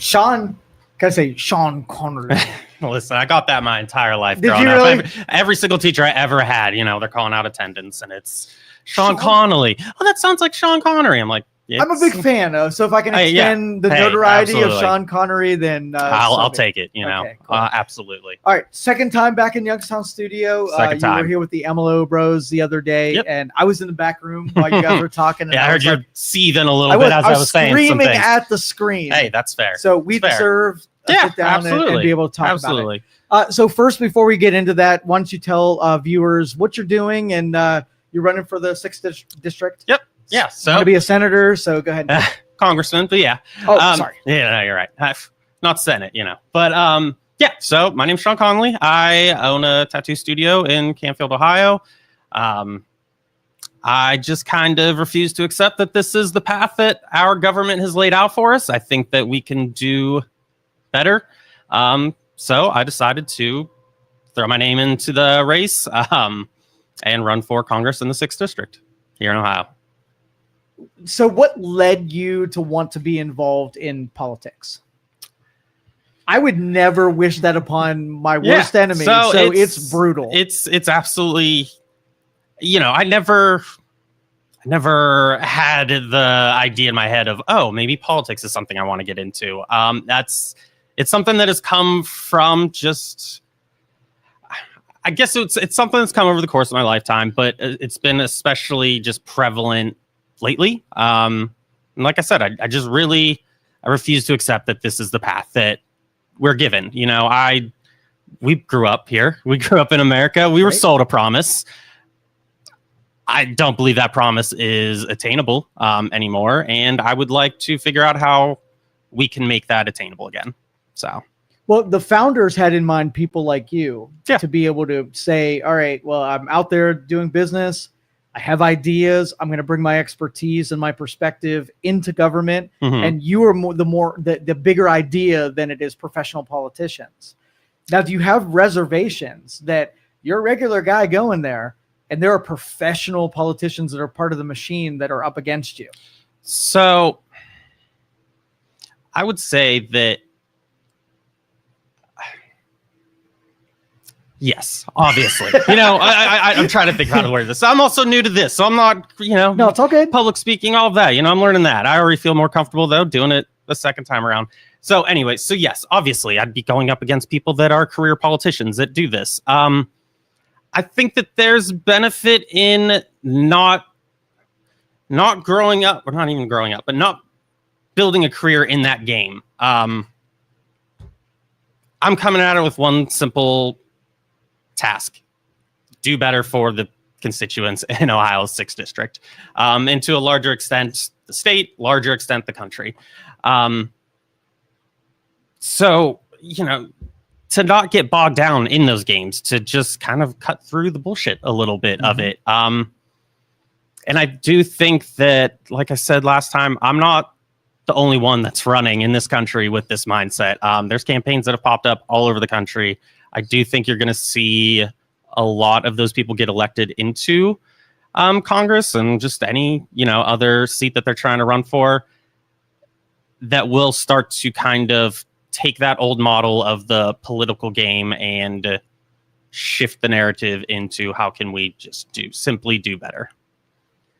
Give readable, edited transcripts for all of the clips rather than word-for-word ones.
Sean, can I say Sean Connely? Listen, I got that my entire life. Did you really? really? Every single teacher I ever had, they're calling out attendance, and it's Sean Connely. Oh, that sounds like Sean Connery. I'm like, I'm a big fan. So if I can extend the notoriety of Sean Connery, then I'll take it. Okay, cool. Absolutely. All right, second time back in Youngstown Studio. Second time. You were here with the MLO Bros the other day, and I was in the back room while you guys were talking. And I heard you seething a little bit as I was saying some things. Screaming at the screen. Hey, that's fair. So we deserve to sit down and be able to talk about it. So first, before we get into that, why don't you tell viewers what you're doing, and you're running for the 6th district? Yep. Yeah, so I'm going to be a senator, so go ahead. Congressman, but yeah. Oh, sorry. Yeah, no, you're right. Not Senate, But yeah, so my name's Sean Connely. I own a tattoo studio in Canfield, Ohio. I just kind of refuse to accept that this is the path that our government has laid out for us. I think that we can do better. So I decided to throw my name into the race and run for Congress in the 6th district here in Ohio. So what led you to want to be involved in politics? I would never wish that upon my worst enemy. So it's brutal. It's absolutely, I never had the idea in my head of, oh, maybe politics is something I want to get into. It's something that has come from just, I guess it's something that's come over the course of my lifetime, but it's been especially just prevalent lately. And like I said, I just really, I refuse to accept that this is the path that we're given. We grew up here. We grew up in America. We were sold a promise. I don't believe that promise is attainable anymore. And I would like to figure out how we can make that attainable again. So, well, the founders had in mind people like you to be able to say, all right, well, I'm out there doing business. I have ideas. I'm going to bring my expertise and my perspective into government. And you are the bigger idea than it is professional politicians. Now, do you have reservations that you're a regular guy going there and there are professional politicians that are part of the machine that are up against you? So I would say that yes, obviously. I'm trying to think how to word this. So I'm also new to this, so I'm not, no, it's all good. Public speaking, all of that. I'm learning that. I already feel more comfortable though doing it the second time around. So anyway, so yes, obviously, I'd be going up against people that are career politicians that do this. I think that there's benefit in not growing up, or not even growing up, but not building a career in that game. I'm coming at it with one simple task: do better for the constituents in Ohio's 6th district, and to a larger extent the state, larger extent the country. So to not get bogged down in those games, to just kind of cut through the bullshit a little bit of it. And I do think that, like I said last time, I'm not the only one that's running in this country with this mindset. There's campaigns that have popped up all over the country. I do think you're going to see a lot of those people get elected into Congress and just any, other seat that they're trying to run for, that will start to kind of take that old model of the political game and shift the narrative into how can we just simply do better.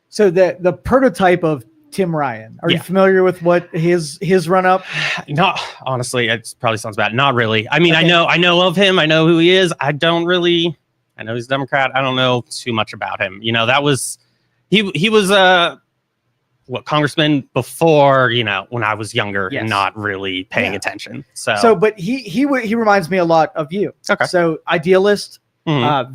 So the prototype of Tim Ryan, are you familiar with what his run up? No, honestly, it probably sounds bad. Not really. I mean, okay. I know of him. I know who he is. I know he's a Democrat. I don't know too much about him. That was, he was congressman before, when I was younger and not really paying attention. But he reminds me a lot of you. Okay. So idealist, a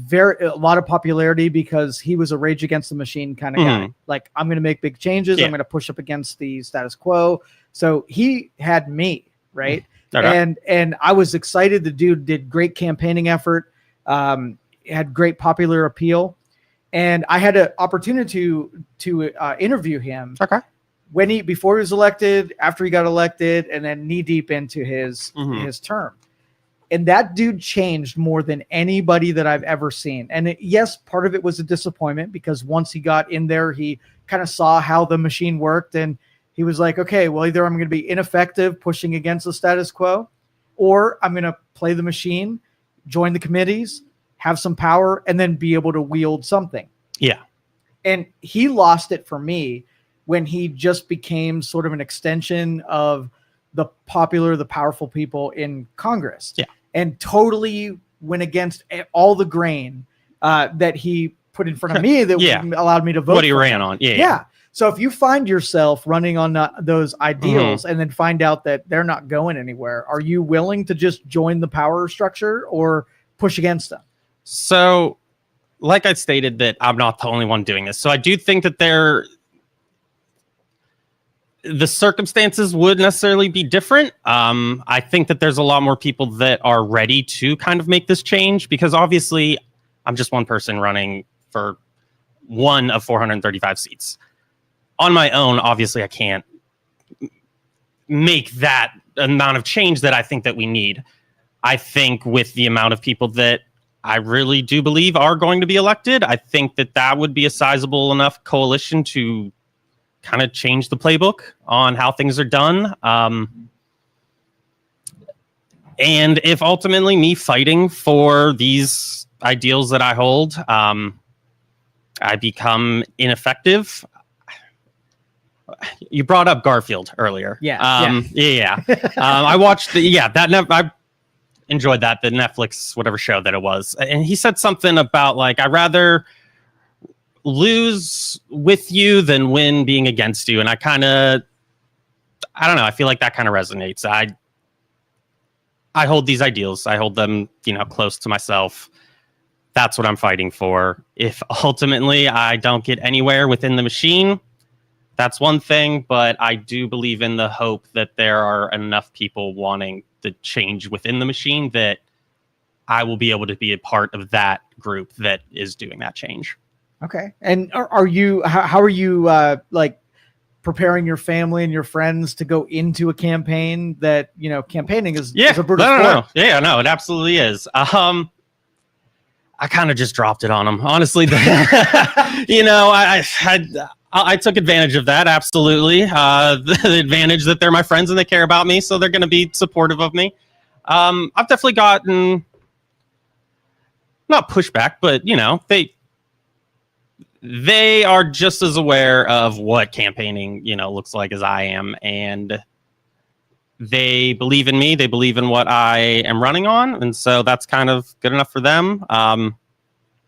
lot of popularity because he was a rage against the machine kind of guy. Like, I'm going to make big changes. I'm going to push up against the status quo. So he had me, right? Okay. And I was excited. The dude did great campaigning effort, had great popular appeal. And I had an opportunity to interview him. Okay. Before he was elected, after he got elected, and then knee deep into his term. And that dude changed more than anybody that I've ever seen. And yes, part of it was a disappointment because once he got in there, he kind of saw how the machine worked, and He was like, okay, well, either I'm going to be ineffective pushing against the status quo, or I'm going to play the machine, join the committees, have some power, and then be able to wield something. Yeah. And he lost it for me when he just became sort of an extension of the powerful people in Congress. Yeah. And totally went against all the grain that he put in front of me that allowed me to vote. What he ran on. Yeah. So if you find yourself running on those ideals and then find out that they're not going anywhere, are you willing to just join the power structure or push against them? So, like I stated, that I'm not the only one doing this. So I do think that the circumstances would necessarily be different. I think that there's a lot more people that are ready to kind of make this change, because obviously I'm just one person running for one of 435 seats. On my own, obviously I can't make that amount of change that I think that we need. I think with the amount of people that I really do believe are going to be elected, I think that would be a sizable enough coalition to kind of change the playbook on how things are done. And if ultimately me fighting for these ideals that I hold, I become ineffective. You brought up Garfield earlier. Yeah. I watched I enjoyed that, the Netflix whatever show that it was, and he said something about like, I'd rather lose with you than win being against you. And I don't know, I feel like that kind of resonates. I hold these ideals, I hold them, close to myself. That's what I'm fighting for. If ultimately I don't get anywhere within the machine, that's one thing, but I do believe in the hope that there are enough people wanting the change within the machine that I will be able to be a part of that group that is doing that change. Okay. And are you, how are you like preparing your family and your friends to go into a campaign that, campaigning is a brutal sport? No. Yeah, no, it absolutely is. I kind of just dropped it on them, honestly. I took advantage of that. Absolutely. The advantage that they're my friends and they care about me, so they're going to be supportive of me. I've definitely gotten not pushback, but they are just as aware of what campaigning, looks like as I am. And they believe in me. They believe in what I am running on. And so that's kind of good enough for them.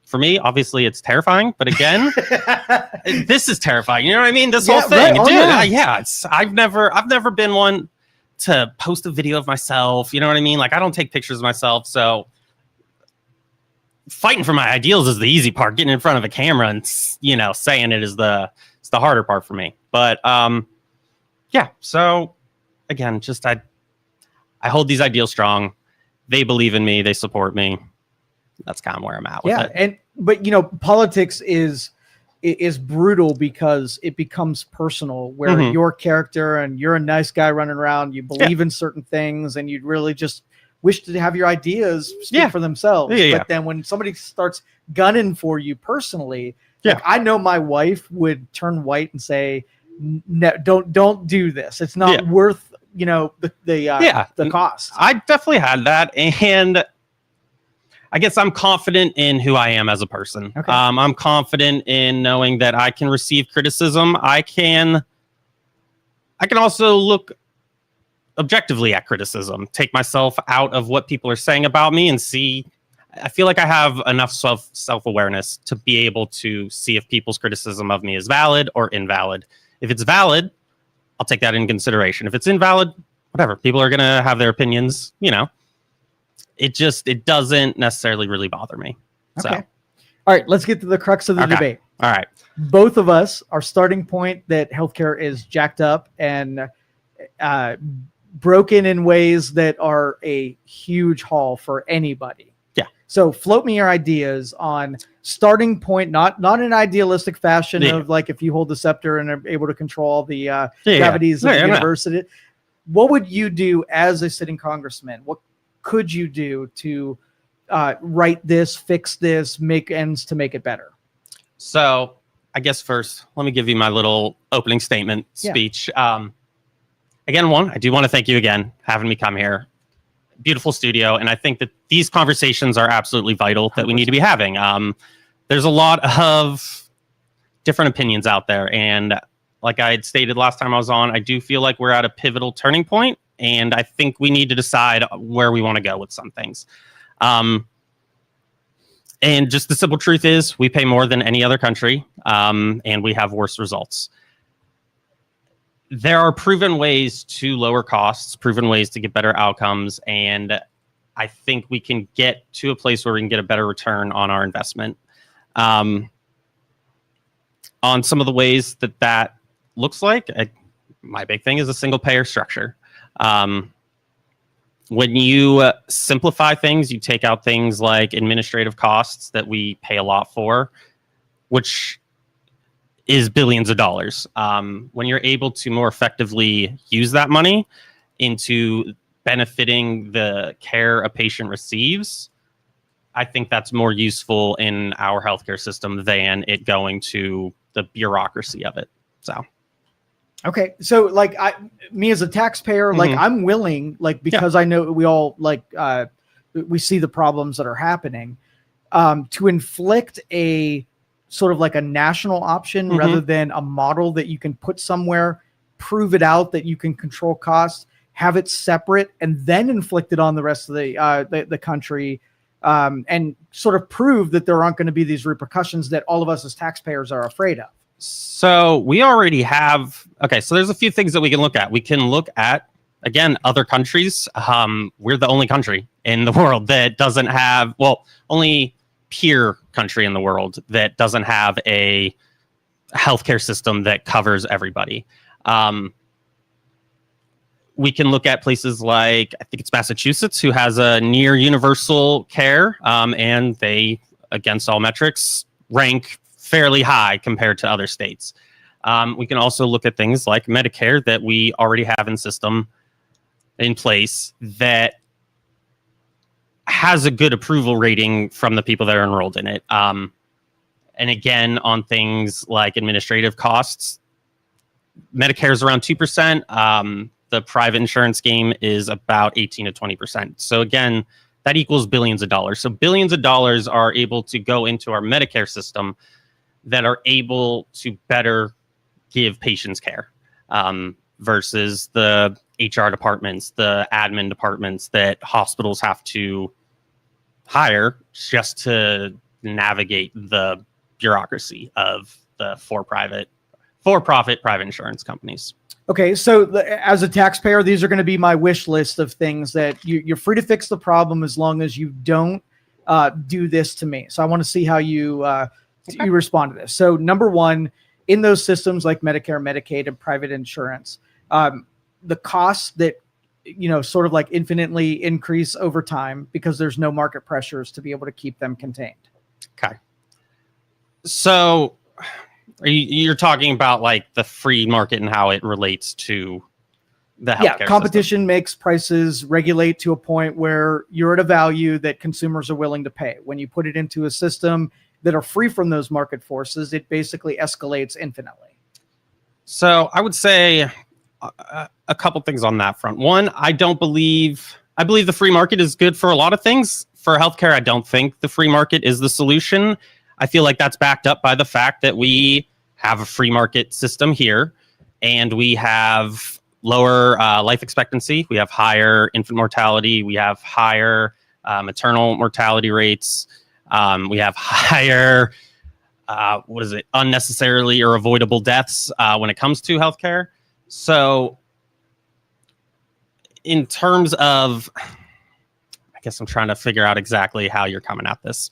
For me, obviously it's terrifying, but again, this is terrifying. You know what I mean? This whole thing, right. Dude. I've never been one to post a video of myself. You know what I mean? Like, I don't take pictures of myself. So fighting for my ideals is the easy part. Getting in front of a camera and, saying it is the harder part for me. But so again, just I hold these ideals strong. They believe in me. They support me. That's kind of where I'm at with it. But politics is brutal because it becomes personal, where your character and you're a nice guy running around, you believe in certain things, and you'd really just wish to have your ideas speak for themselves. But then when somebody starts gunning for you personally, like, I know my wife would turn white and say, "No, don't do this. It's not worth the cost." I definitely had that, and I guess I'm confident in who I am as a person. Okay. I'm confident in knowing that I can receive criticism. I can also look objectively at criticism, take myself out of what people are saying about me and see. I feel like I have enough self-awareness to be able to see if people's criticism of me is valid or invalid. If it's valid, I'll take that in consideration. If it's invalid, whatever. People are going to have their opinions, It doesn't necessarily really bother me. Okay. So. All right, let's get to the crux of the debate. All right. Both of us are starting point that healthcare is jacked up and broken in ways that are a huge haul for anybody. Yeah. So float me your ideas on starting point, not in an idealistic fashion of like, if you hold the scepter and are able to control the gravities of the university. What would you do as a sitting congressman? What could you do to right this, fix this, make ends to make it better? So I guess first, let me give you my little opening statement speech. Again, I do want to thank you again having me come here. Beautiful studio, and I think that these conversations are absolutely vital that we need to be having. There's a lot of different opinions out there, and like I had stated last time I was on, I do feel like we're at a pivotal turning point, and I think we need to decide where we want to go with some things. And just the simple truth is we pay more than any other country, and we have worse results. There are proven ways to lower costs, proven ways to get better outcomes, and I think we can get to a place where we can get a better return on our investment. On some of the ways that looks like, my big thing is a single payer structure. When you simplify things, you take out things like administrative costs that we pay a lot for, which is billions of dollars. When you're able to more effectively use that money into benefiting the care a patient receives, I think that's more useful in our healthcare system than it going to the bureaucracy of it. So. Okay. So like me as a taxpayer, like I'm willing, like, because I know we all like, we see the problems that are happening, to inflict a sort of like a national option rather than a model that you can put somewhere, prove it out that you can control costs, have it separate, and then inflict it on the rest of the country, and sort of prove that there aren't going to be these repercussions that all of us as taxpayers are afraid of. So we already have, so there's a few things that we can look at. We can look at, again, other countries. We're the only country in the world that doesn't have, only peer country in the world that doesn't have a healthcare system that covers everybody. We can look at places like, I think it's Massachusetts, who has a near universal care, and they, against all metrics, rank fairly high compared to other states. We can also look at things like Medicare that we already have in place that has a good approval rating from the people that are enrolled in it. And again, on things like administrative costs, Medicare is around 2%. The private insurance game is about 18 to 20%. So again, that equals billions of dollars. So billions of dollars are able to go into our Medicare system that are able to better give patients care, versus the HR departments, the admin departments that hospitals have to hire just to navigate the bureaucracy of the for-profit private insurance companies. Okay, so as a taxpayer, these are going to be my wish list of things that you're free to fix the problem as long as you don't do this to me. So I want to see how you respond to this. So number one, in those systems like Medicare, Medicaid, and private insurance, the costs that, sort of like infinitely increase over time because there's no market pressures to be able to keep them contained. Okay. So you're talking about like the free market and how it relates to the healthcare competition system. Makes prices regulate to a point where you're at a value that consumers are willing to pay. When you put it into a system that are free from those market forces, it basically escalates infinitely. So I would say a couple things on that front. One, I believe the free market is good for a lot of things. For healthcare, I don't think the free market is the solution. I feel like that's backed up by the fact that we have a free market system here, and we have lower life expectancy. We have higher infant mortality. We have higher maternal mortality rates. We have higher, unnecessarily or avoidable deaths when it comes to healthcare. So in terms of, I guess I'm trying to figure out exactly how you're coming at this.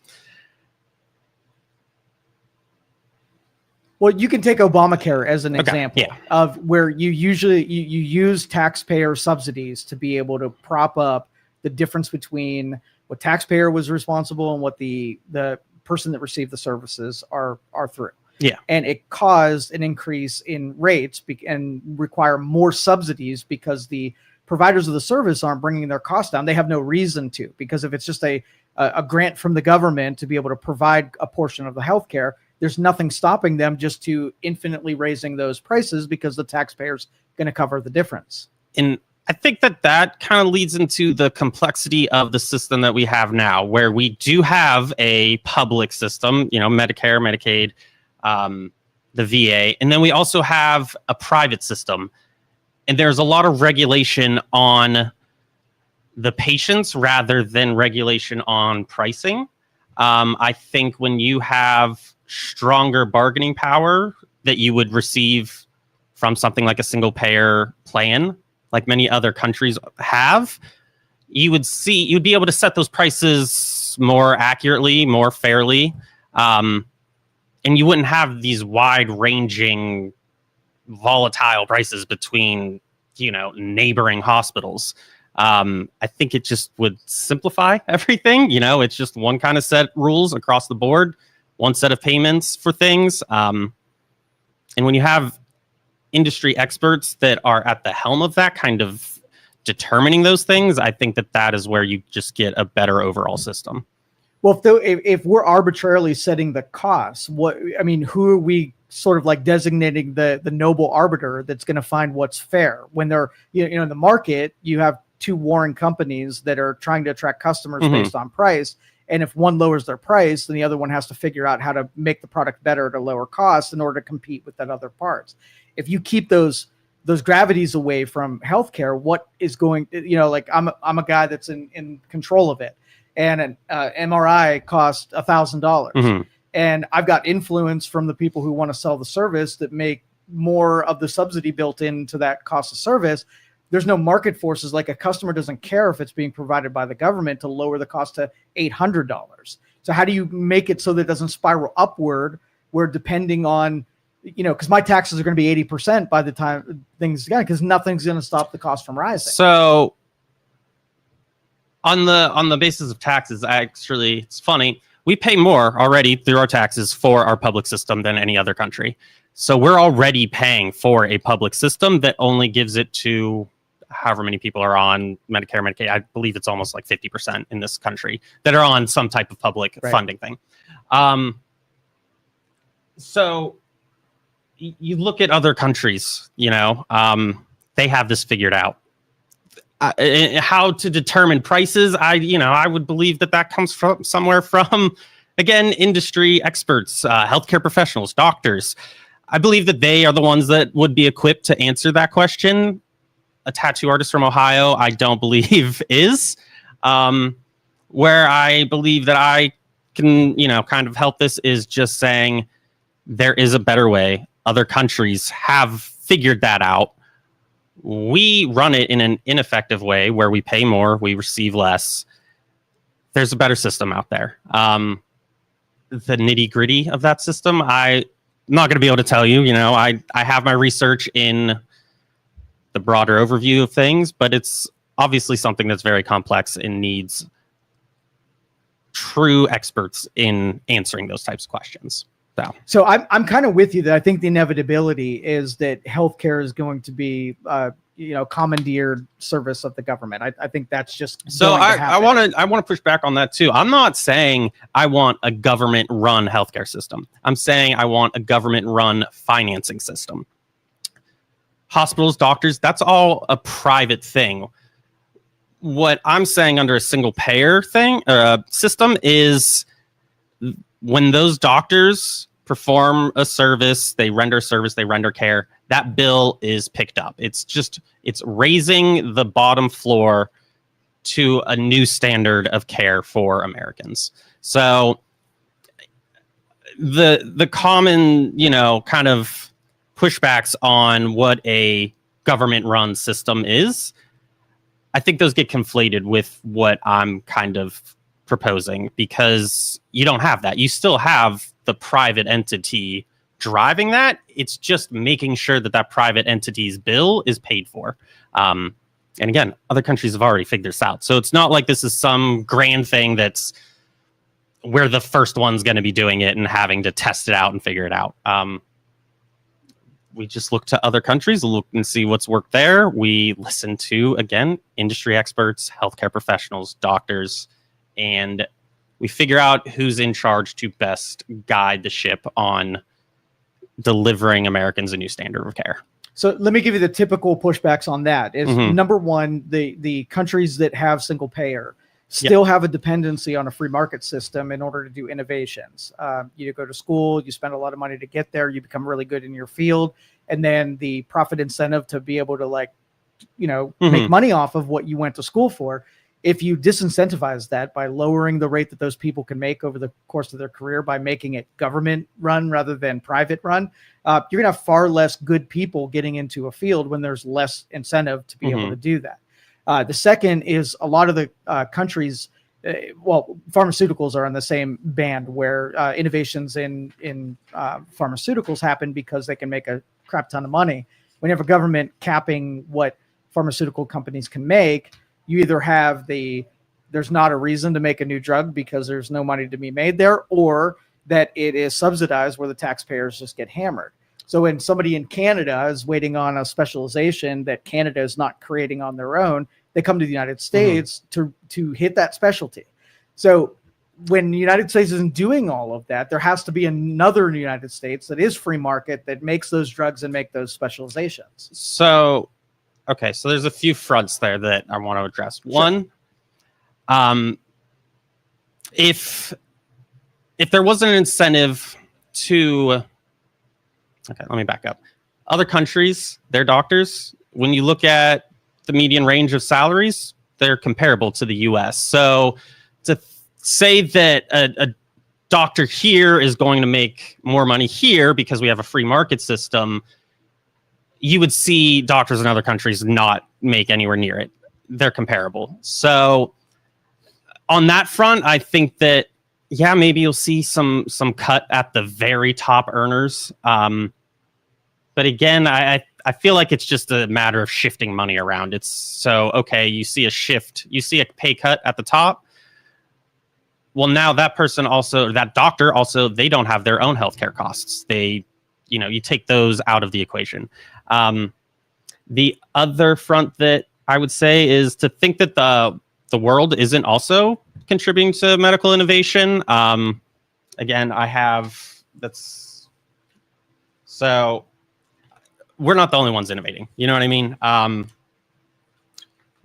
Well, you can take Obamacare as an example of where you usually you use taxpayer subsidies to be able to prop up the difference between what taxpayer was responsible and what the person that received the services are through. Yeah. And it caused an increase in rates and require more subsidies because the providers of the service aren't bringing their costs down. They have no reason to, because if it's just a grant from the government to be able to provide a portion of the healthcare, there's nothing stopping them just to infinitely raising those prices because the taxpayer's going to cover the difference. And I think that kind of leads into the complexity of the system that we have now, where we do have a public system, Medicare, Medicaid, the VA, and then we also have a private system. And there's a lot of regulation on the patients rather than regulation on pricing. I think when you have stronger bargaining power that you would receive from something like a single payer plan, like many other countries have, you'd be able to set those prices more accurately, more fairly. And you wouldn't have these wide ranging volatile prices between, neighboring hospitals. I think it just would simplify everything. It's just one kind of set rules across the board, one set of payments for things. And when you have industry experts that are at the helm of that kind of determining those things, I think that is where you just get a better overall system. Well, if we're arbitrarily setting the costs, who are we sort of like designating the noble arbiter that's going to find what's fair when they're, in the market, you have two warring companies that are trying to attract customers based on price. And if one lowers their price, then the other one has to figure out how to make the product better at a lower cost in order to compete with that other parts. If you keep those gravities away from healthcare, what is going, I'm a guy that's in control of it, and an MRI costs $1,000, and I've got influence from the people who want to sell the service that make more of the subsidy built into that cost of service. There's no market forces. Like, a customer doesn't care if it's being provided by the government to lower the cost to $800. So how do you make it so that it doesn't spiral upward, where depending on, because my taxes are going to be 80% by the time things get, because nothing's going to stop the cost from rising. So on the basis of taxes, actually, it's funny. We pay more already through our taxes for our public system than any other country. So we're already paying for a public system that only gives it to however many people are on Medicare, Medicaid. I believe it's almost like 50% in this country that are on some type of public funding thing. So you look at other countries, they have this figured out. How to determine prices, I would believe that comes from somewhere from, again, industry experts, healthcare professionals, doctors. I believe that they are the ones that would be equipped to answer that question. A tattoo artist from Ohio, I don't believe is. Where I believe that I can, kind of help this is just saying there is a better way. Other countries have figured that out. We run it in an ineffective way where we pay more, we receive less. There's a better system out there. The nitty gritty of that system, I'm not going to be able to tell you. I have my research in the broader overview of things, but it's obviously something that's very complex and needs true experts in answering those types of questions. So I'm kind of with you that I think the inevitability is that healthcare is going to be, commandeered service of the government. I think that's just so. I want to push back on that too. I'm not saying I want a government-run healthcare system. I'm saying I want a government-run financing system. Hospitals, doctors, that's all a private thing. What I'm saying under a single payer system is when those doctors perform a service, they render care, that bill is picked up. It's raising the bottom floor to a new standard of care for Americans. So the common, kind of pushbacks on what a government-run system is, I think those get conflated with what I'm kind of proposing, because you don't have that. You still have the private entity driving that. It's just making sure that private entity's bill is paid for. And again, other countries have already figured this out. So it's not like this is some grand thing that's we're the first ones going to be doing it and having to test it out and figure it out. We just look to other countries, look and see what's worked there. We listen to, again, industry experts, healthcare professionals, doctors, and We figure out who's in charge to best guide the ship on delivering Americans a new standard of care. So let me give you the typical pushbacks on that. Is number one, the countries that have single payer still have a dependency on a free market system in order to do innovations. You go to school, you spend a lot of money to get there, you become really good in your field, and then the profit incentive to be able to make money off of what you went to school for. If you disincentivize that by lowering the rate that those people can make over the course of their career by making it government run rather than private run, you're going to have far less good people getting into a field when there's less incentive to be able to do that. The second is a lot of the countries, pharmaceuticals are in the same band where innovations in pharmaceuticals happen because they can make a crap ton of money. When you have a government capping what pharmaceutical companies can make, you either have there's not a reason to make a new drug because there's no money to be made there, or that it is subsidized where the taxpayers just get hammered. So when somebody in Canada is waiting on a specialization that Canada is not creating on their own, they come to the United States to hit that specialty. So when the United States isn't doing all of that, there has to be another in the United States that is free market that makes those drugs and make those specializations. So there's a few fronts there that I want to address. Sure. One, if there was an incentive to, let me back up. Other countries, their doctors, when you look at the median range of salaries, they're comparable to the US. So to say that a doctor here is going to make more money here because we have a free market system, you would see doctors in other countries not make anywhere near it. They're comparable. So on that front, I think that, maybe you'll see some cut at the very top earners. But again, I feel like it's just a matter of shifting money around. It's so, you see a shift, you see a pay cut at the top. Well, now that person also, that doctor also, they don't have their own healthcare costs. You take those out of the equation. The other front that I would say is to think that the world isn't also contributing to medical innovation. Again, so we're not the only ones innovating. You know what I mean?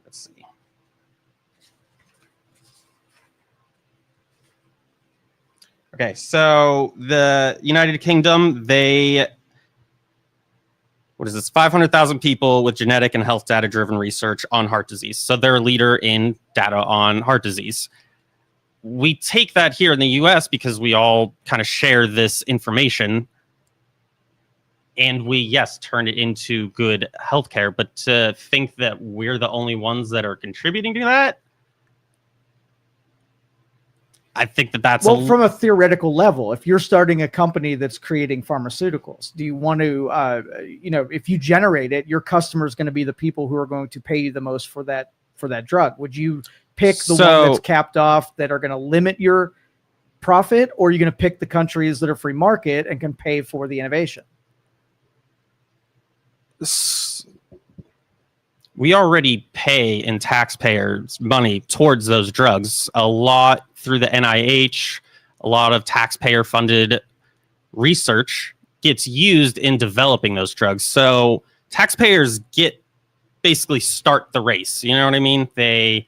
Let's see. Okay, so the United Kingdom, 500,000 people with genetic and health data-driven research on heart disease. So they're a leader in data on heart disease. We take that here in the US because we all kind of share this information, and we, turn it into good healthcare. But to think that we're the only ones that are contributing to that, I think that's from a theoretical level. If you're starting a company that's creating pharmaceuticals, do you want to, if you generate it, your customer is going to be the people who are going to pay you the most for that drug. Would you pick the one that's capped off that are going to limit your profit, or are you going to pick the countries that are free market and can pay for the innovation? We already pay in taxpayers' money towards those drugs a lot through the NIH. A lot of taxpayer-funded research gets used in developing those drugs. So taxpayers basically start the race. You know what I mean? They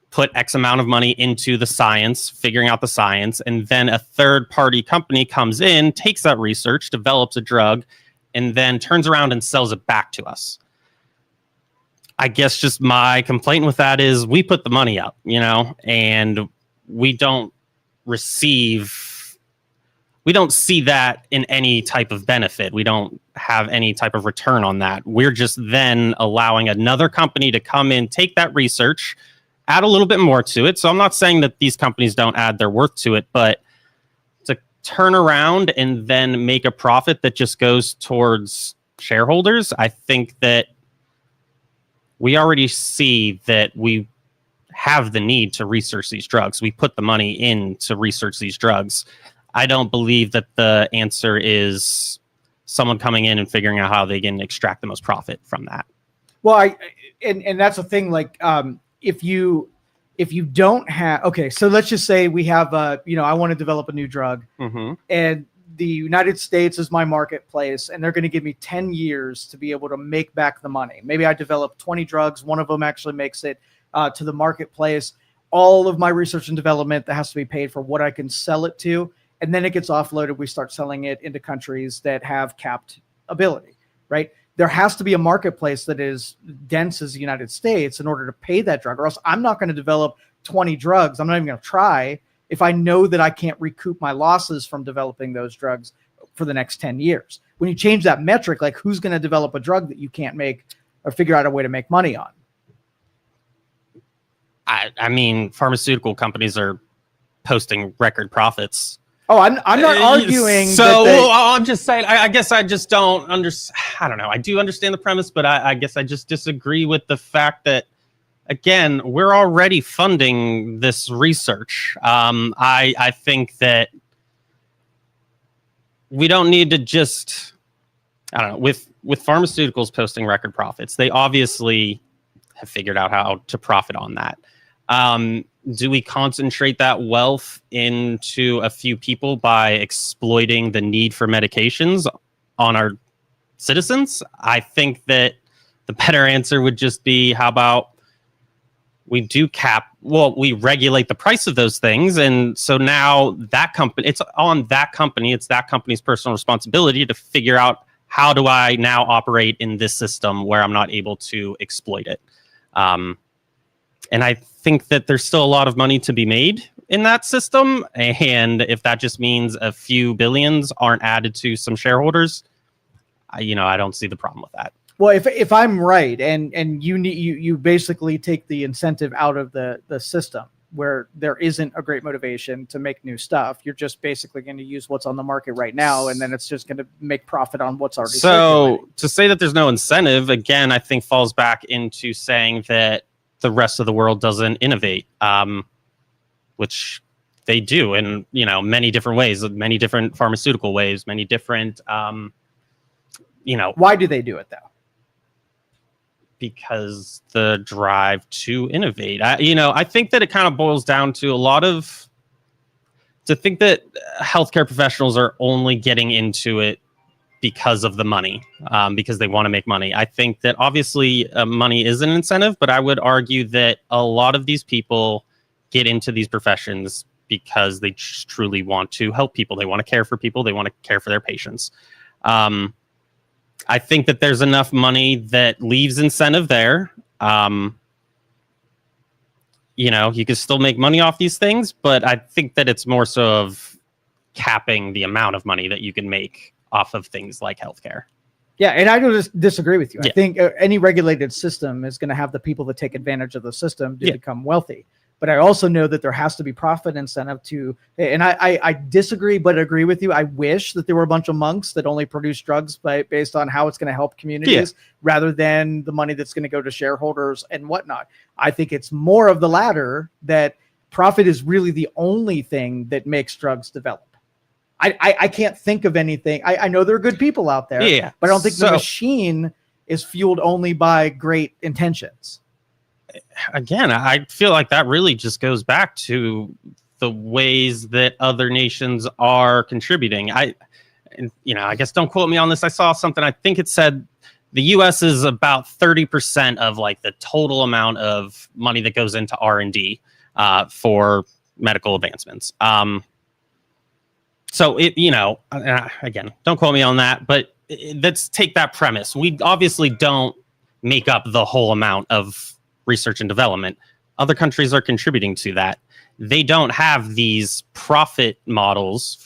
put X amount of money into the science, figuring out the science, and then a third-party company comes in, takes that research, develops a drug, and then turns around and sells it back to us. I guess just my complaint with that is we put the money up, and we don't see that in any type of benefit. We don't have any type of return on that. We're just then allowing another company to come in, take that research, add a little bit more to it. So I'm not saying that these companies don't add their worth to it, but to turn around and then make a profit that just goes towards shareholders, I think that we already see that we have the need to research these drugs. We put the money in to research these drugs. I don't believe that the answer is someone coming in and figuring out how they can extract the most profit from that. Well, and that's the thing. If you if you don't have, okay, so let's just say we have, I want to develop a new drug, and the United States is my marketplace, and they're going to give me 10 years to be able to make back the money. Maybe I develop 20 drugs. One of them actually makes it to the marketplace. All of my research and development that has to be paid for what I can sell it to, and then it gets offloaded. We start selling it into countries that have capped ability, right? There has to be a marketplace that is dense as the United States in order to pay that drug, or else I'm not going to develop 20 drugs. I'm not even going to try if I know that I can't recoup my losses from developing those drugs for the next 10 years. When you change that metric, like who's going to develop a drug that you can't make or figure out a way to make money on? I mean, pharmaceutical companies are posting record profits. Oh, I'm not arguing. So I'm just saying, I guess I just don't understand. I don't know. I do understand the premise, but I guess I just disagree with the fact that, again, we're already funding this research. I think that we don't need to just, I don't know, with pharmaceuticals posting record profits, they obviously have figured out how to profit on that. Do we concentrate that wealth into a few people by exploiting the need for medications on our citizens? I think that the better answer would just be, how about we regulate the price of those things. And so now that company, it's that company's personal responsibility to figure out, how do I now operate in this system where I'm not able to exploit it? And I think that there's still a lot of money to be made in that system. And if that just means a few billions aren't added to some shareholders, I don't see the problem with that. Well, if I'm right, and you basically take the incentive out of the system where there isn't a great motivation to make new stuff, you're just basically going to use what's on the market right now, and then it's just going to make profit on what's already circulating. To say that there's no incentive, again, I think falls back into saying that the rest of the world doesn't innovate, which they do in many different ways, many different pharmaceutical ways, many different Why do they do it though? Because the drive to innovate. I think that it kind of boils down to to think that healthcare professionals are only getting into it because of the money, because they want to make money. I think that obviously money is an incentive, but I would argue that a lot of these people get into these professions because they just truly want to help people. They want to care for people. They want to care for their patients. I think that there's enough money that leaves incentive there. You can still make money off these things, but I think that it's more so of capping the amount of money that you can make off of things like healthcare. Yeah, and I don't disagree with you. Yeah. I think any regulated system is going to have the people that take advantage of the system to become wealthy. But I also know that there has to be profit incentive to, and I disagree, but agree with you. I wish that there were a bunch of monks that only produce drugs based on how it's going to help communities rather than the money that's going to go to shareholders and whatnot. I think it's more of the latter, that profit is really the only thing that makes drugs develop. I can't think of anything. I know there are good people out there, but I don't think the machine is fueled only by great intentions. Again, I feel like that really just goes back to the ways that other nations are contributing. I guess don't quote me on this. I saw something. I think it said the U.S. is about 30% of like the total amount of money that goes into R&D for medical advancements. So again, don't quote me on that, but let's take that premise. We obviously don't make up the whole amount of research and development. Other countries are contributing to that. They don't have these for-profit models,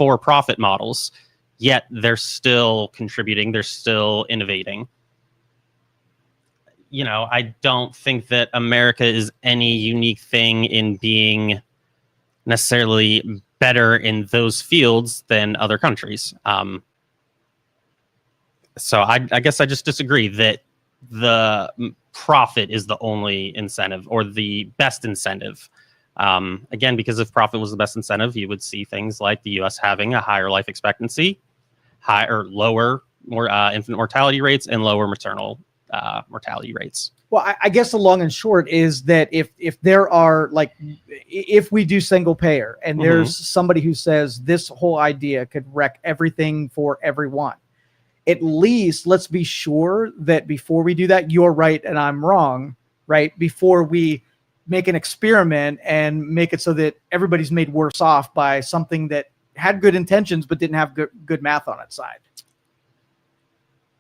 yet they're still contributing. They're still innovating. I don't think that America is any unique thing in being necessarily better in those fields than other countries. So I guess I just disagree that the profit is the only incentive or the best incentive. Again, because if profit was the best incentive, you would see things like the U.S. having a higher life expectancy, lower infant mortality rates, and lower maternal mortality rates. Well, I guess the long and short is that if there are like, if we do single payer and there's somebody who says this whole idea could wreck everything for everyone, at least let's be sure that before we do that, you're right and I'm wrong, right? Before we make an experiment and make it so that everybody's made worse off by something that had good intentions but didn't have good math on its side.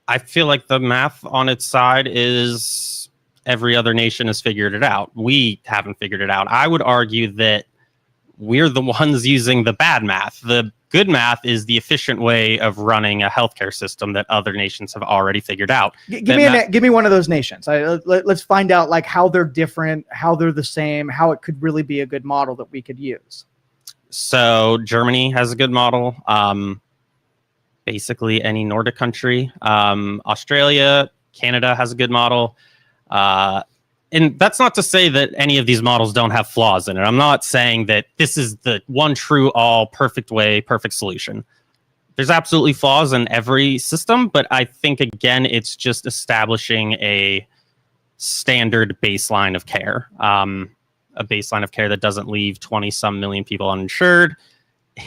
I feel like the math on its side is every other nation has figured it out. We haven't figured it out. I would argue that we're the ones using the bad math. The good math is the efficient way of running a healthcare system that other nations have already figured out. Give me one of those nations. Let's find out like how they're different, how they're the same, how it could really be a good model that we could use. So Germany has a good model. Basically any Nordic country. Australia, Canada has a good model. And that's not to say that any of these models don't have flaws in it. I'm not saying that this is the one true all perfect way, perfect solution. There's absolutely flaws in every system, but I think, again, it's just establishing a standard baseline of care, a baseline of care that doesn't leave 20-some million people uninsured.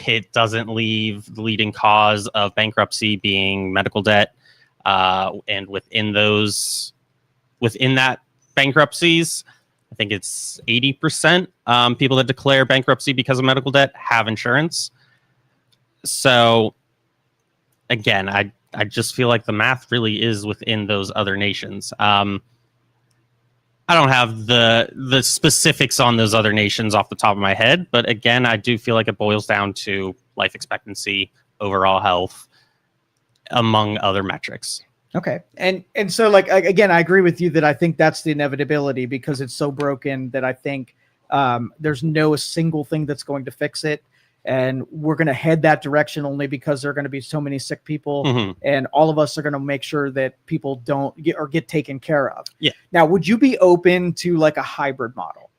It doesn't leave the leading cause of bankruptcy being medical debt. And within that bankruptcies, I think it's 80% people that declare bankruptcy because of medical debt have insurance. So again, I just feel like the math really is within those other nations. I don't have the specifics on those other nations off the top of my head, but again, I do feel like it boils down to life expectancy, overall health, among other metrics. Okay. And so like, again, I agree with you that I think that's the inevitability because it's so broken that I think there's no single thing that's going to fix it. And we're going to head that direction only because there are going to be so many sick people and all of us are going to make sure that people don't get taken care of. Yeah. Now, would you be open to like a hybrid model?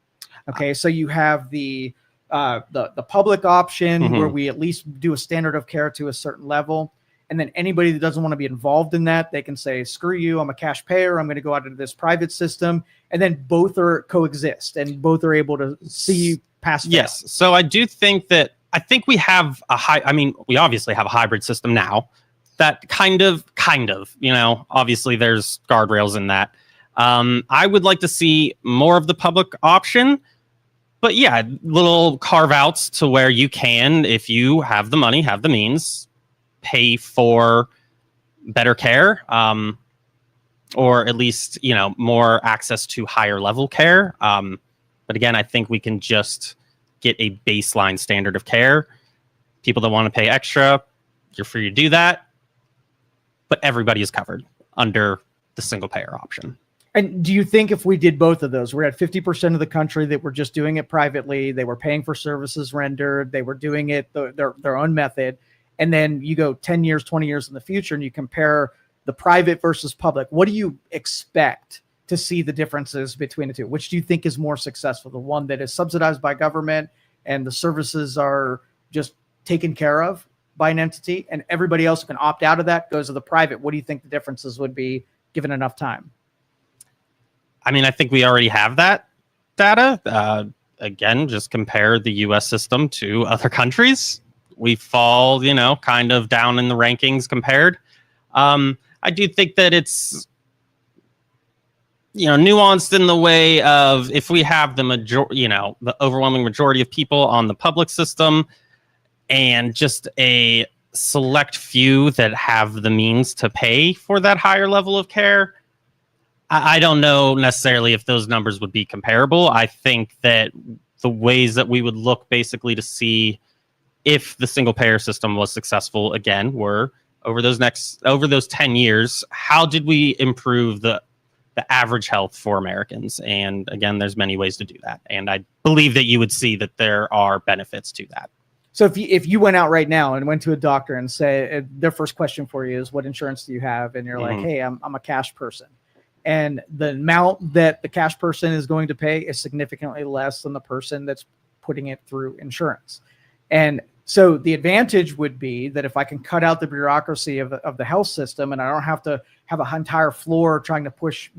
Okay. So you have the public option where we at least do a standard of care to a certain level. And then anybody that doesn't want to be involved in that, they can say, screw you, I'm a cash payer. I'm going to go out into this private system. And then both are coexist and both are able to see past. Yes. So I do think that, we have we obviously have a hybrid system now that kind of, obviously there's guardrails in that. I would like to see more of the public option, but yeah, little carve outs to where you can, if you have the money, have the means, pay for better care, or at least, more access to higher level care. But again, I think we can just get a baseline standard of care. People that want to pay extra, you're free to do that. But everybody is covered under the single payer option. And do you think if we did both of those, we're at 50% of the country that were just doing it privately, they were paying for services rendered, they were doing it their own method, and then you go 10 years, 20 years in the future and you compare the private versus public, what do you expect to see the differences between the two? Which do you think is more successful? The one that is subsidized by government and the services are just taken care of by an entity and everybody else who can opt out of that goes to the private? What do you think the differences would be given enough time? I mean, I think we already have that data. Again, just compare the US system to other countries. We fall, kind of down in the rankings compared. I do think that it's, nuanced in the way of if we have the overwhelming majority of people on the public system and just a select few that have the means to pay for that higher level of care, I don't know necessarily if those numbers would be comparable. I think that the ways that we would look basically to see if the single payer system was successful again were over those 10 years, how did we improve the average health for Americans? And again, there's many ways to do that. And I believe that you would see that there are benefits to that. So if you went out right now and went to a doctor and say their first question for you is, what insurance do you have? And you're like, hey, I'm a cash person. And the amount that the cash person is going to pay is significantly less than the person that's putting it through insurance. And So the advantage would be that if I can cut out the bureaucracy of the health system, and I don't have to have an entire floor trying to push,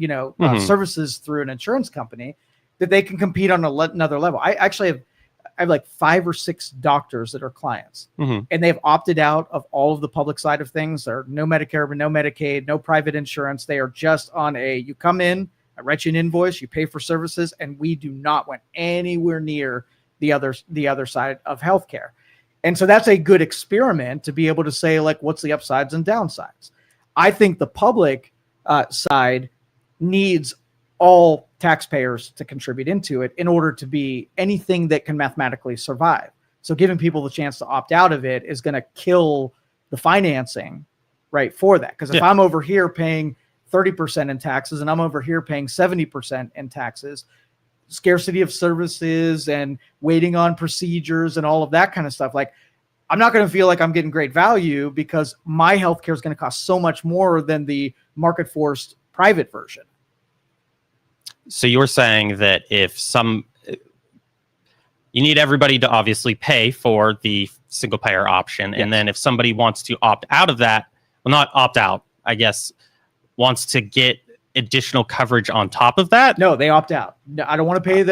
services through an insurance company, that they can compete on another level. I actually have like 5 or 6 doctors that are clients, and they've opted out of all of the public side of things. There are no Medicare, no Medicaid, no private insurance. They are just on you come in, I write you an invoice, you pay for services, and we do not want anywhere near the other side of healthcare. And so that's a good experiment to be able to say, like, what's the upsides and downsides? I think the public side needs all taxpayers to contribute into it in order to be anything that can mathematically survive. So giving people the chance to opt out of it is going to kill the financing, right, for that. Because if I'm over here paying 30% in taxes and I'm over here paying 70% in taxes, scarcity of services and waiting on procedures and all of that kind of stuff, like, I'm not going to feel like I'm getting great value because my healthcare is going to cost so much more than the market forced private version. So you're saying that you need everybody to obviously pay for the single payer option. Yes. And then if somebody wants to opt out of that, well, not opt out, I guess, wants to get additional coverage on top of that. No, they opt out. No, I don't want to pay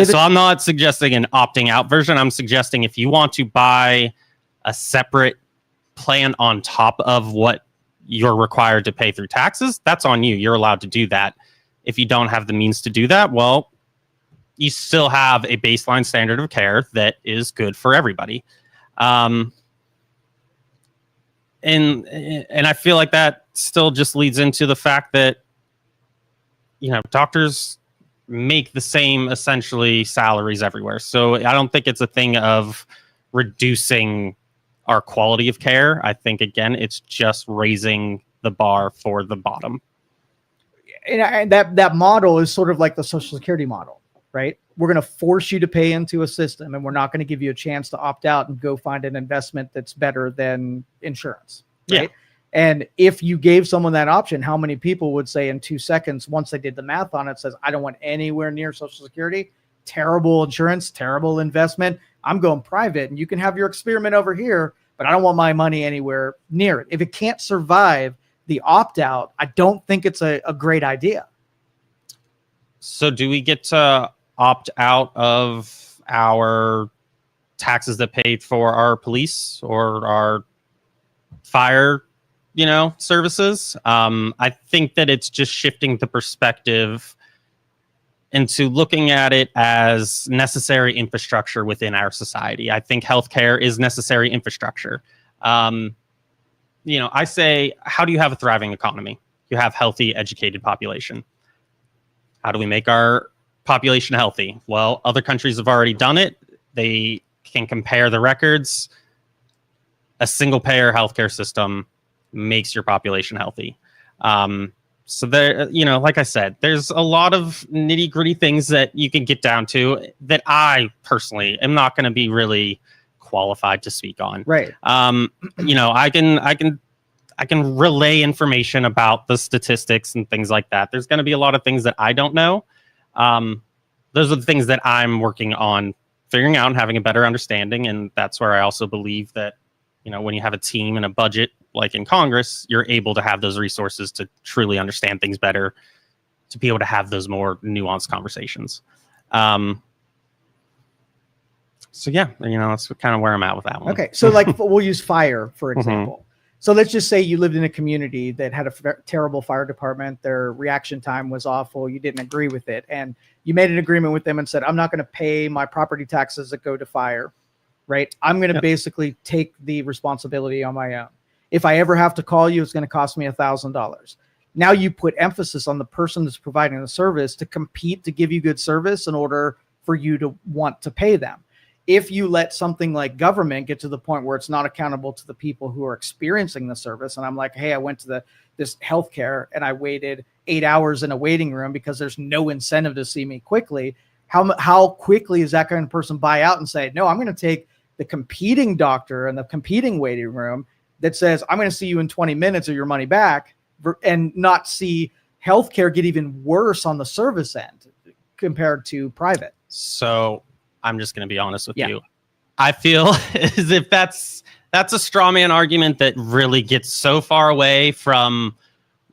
so I'm not suggesting an opting out version. I'm suggesting if you want to buy a separate plan on top of what you're required to pay through taxes, that's on you. You're allowed to do that. If you don't have the means to do that, well, you still have a baseline standard of care that is good for everybody. And I feel like that still just leads into the fact that, doctors make the same essentially salaries everywhere. So I don't think it's a thing of reducing our quality of care. I think, again, it's just raising the bar for the bottom. And that model is sort of like the Social Security model, right? We're going to force you to pay into a system, and we're not going to give you a chance to opt out and go find an investment that's better than insurance, right? Yeah. And if you gave someone that option, how many people would say in 2 seconds, once they did the math on it, says, I don't want anywhere near Social Security, terrible insurance, terrible investment, I'm going private, and you can have your experiment over here, but I don't want my money anywhere near it. If it can't survive the opt-out, I don't think it's a great idea. So do we get to opt out of our taxes that paid for our police or our fire, services? I think that it's just shifting the perspective into looking at it as necessary infrastructure within our society. I think healthcare is necessary infrastructure. I say, how do you have a thriving economy? You have healthy, educated population. How do we make our population healthy? Well, other countries have already done it. They can compare the records. A single-payer healthcare system makes your population healthy. So there, like I said, there's a lot of nitty-gritty things that you can get down to that I personally am not going to be really qualified to speak on. Right. I can relay information about the statistics and things like that. There's going to be a lot of things that I don't know. Those are the things that I'm working on figuring out and having a better understanding. And that's where I also believe that, when you have a team and a budget like in Congress, you're able to have those resources to truly understand things better, to be able to have those more nuanced conversations. So yeah, that's kind of where I'm at with that one. Okay. So like we'll use fire, for example. So let's just say you lived in a community that had a terrible fire department. Their reaction time was awful. You didn't agree with it. And you made an agreement with them and said, I'm not going to pay my property taxes that go to fire, right? I'm going to basically take the responsibility on my own. If I ever have to call you, it's going to cost me $1,000. Now you put emphasis on the person that's providing the service to compete to give you good service in order for you to want to pay them. If you let something like government get to the point where it's not accountable to the people who are experiencing the service, and I'm like, hey, I went to this healthcare and I waited 8 hours in a waiting room because there's no incentive to see me quickly. How quickly is that kind of person buy out and say, no, I'm going to take the competing doctor and the competing waiting room that says, I'm going to see you in 20 minutes or your money back, and not see healthcare get even worse on the service end compared to private? So I'm just going to be honest with you. I feel as if that's a straw man argument that really gets so far away from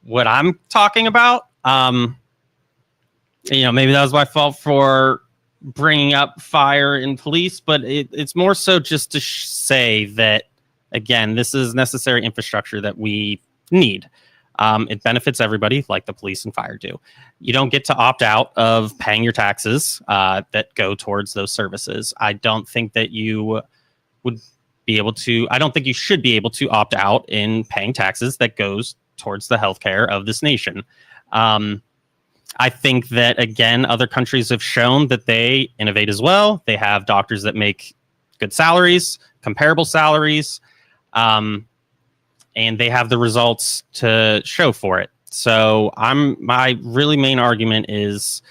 what I'm talking about. Maybe that was my fault for bringing up fire and police, but it's more so just to say that, again, this is necessary infrastructure that we need. It benefits everybody like the police and fire do. You don't get to opt out of paying your taxes that go towards those services. I don't think that you would be able to, I don't think you should be able to opt out in paying taxes that goes towards the healthcare of this nation. I think that, again, other countries have shown that they innovate as well. They have doctors that make good salaries, comparable salaries, and they have the results to show for it. So my really main argument is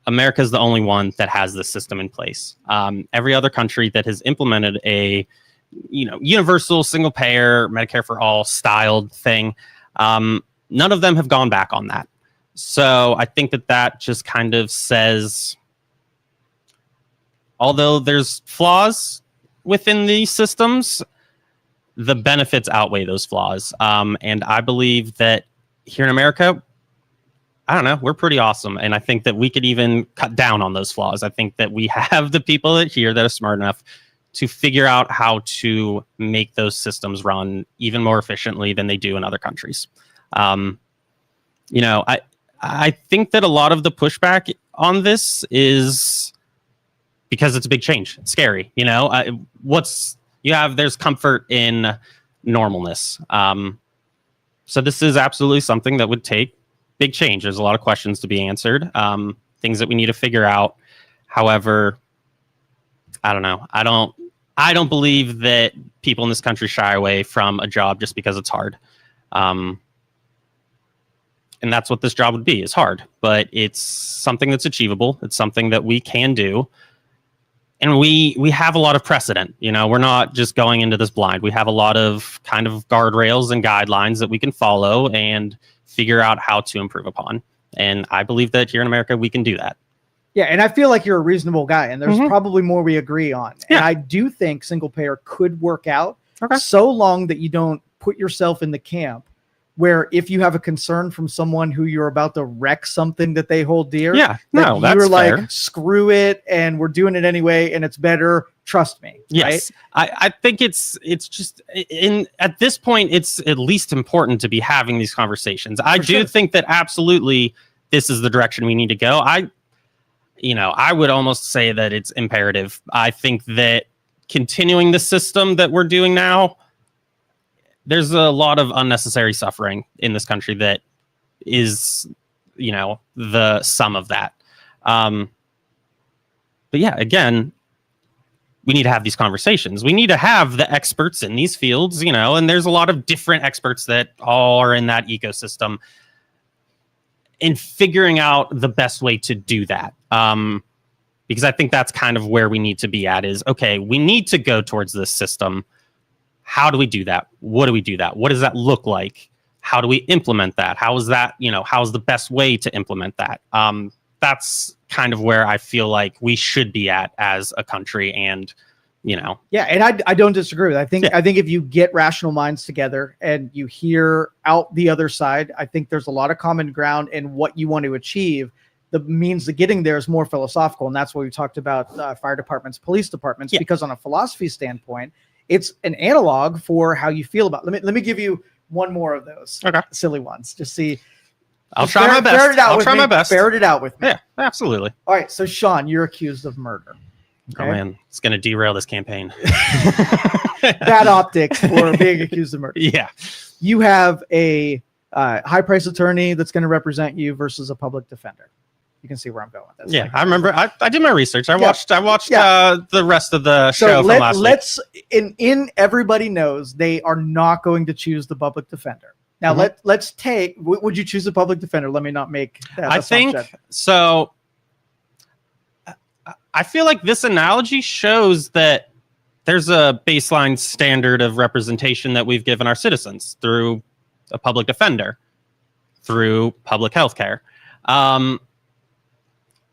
America is the only one that has this system in place. Every other country that has implemented a universal single payer Medicare for all styled thing, none of them have gone back on that. So I think that just kind of says, although there's flaws within these systems, the benefits outweigh those flaws. And I believe that here in America, I don't know, we're pretty awesome. And I think that we could even cut down on those flaws. I think that we have the people here that are smart enough to figure out how to make those systems run even more efficiently than they do in other countries. I think that a lot of the pushback on this is because it's a big change. It's scary. There's comfort in normalness. So this is absolutely something that would take big change. There's a lot of questions to be answered, things that we need to figure out. However, I don't know. I don't believe that people in this country shy away from a job just because it's hard. And that's what this job would be. It's hard, but it's something that's achievable. It's something that we can do. And we have a lot of precedent. We're not just going into this blind. We have a lot of kind of guardrails and guidelines that we can follow and figure out how to improve upon. And I believe that here in America, we can do that. Yeah, and I feel like you're a reasonable guy, and there's probably more we agree on. Yeah. And I do think single payer could work out so long that you don't put yourself in the camp where if you have a concern from someone who you're about to wreck something that they hold dear, that's you're fair. Like, screw it, and we're doing it anyway, and it's better. Trust me. Yes, right? I think it's just at this point, it's at least important to be having these conversations. I do think that absolutely this is the direction we need to go. I would almost say that it's imperative. I think that continuing the system that we're doing now, there's a lot of unnecessary suffering in this country that is, the sum of that. But yeah, again, we need to have these conversations. We need to have the experts in these fields, and there's a lot of different experts that all are in that ecosystem in figuring out the best way to do that. Because I think that's kind of where we need to be at is, okay, we need to go towards this system. How do we do that? What do we do that? What does that look like? How do we implement that? How is that, how's the best way to implement that? That's kind of where I feel like we should be at as a country. And, Yeah, and I don't disagree with that. I think if you get rational minds together and you hear out the other side, I think there's a lot of common ground in what you want to achieve. The means of getting there is more philosophical. And that's what we talked about fire departments, police departments, because on a philosophy standpoint, it's an analog for how you feel about it. Let me give you one more of those silly ones. Just see. I'll try my best. I'll try my best. Ferret it out with me. Yeah, absolutely. All right. So Sean, you're accused of murder. Okay? Oh man, it's going to derail this campaign. Bad optics for being accused of murder. Yeah. You have a high price attorney that's going to represent you versus a public defender. You can see where I'm going with this. Yeah, I remember. I did my research. I watched the rest of the show from last week. In everybody knows they are not going to choose the public defender. Now let's take. Would you choose a public defender? Let me not make that assumption. I think so. I feel like this analogy shows that there's a baseline standard of representation that we've given our citizens through a public defender, through public health care.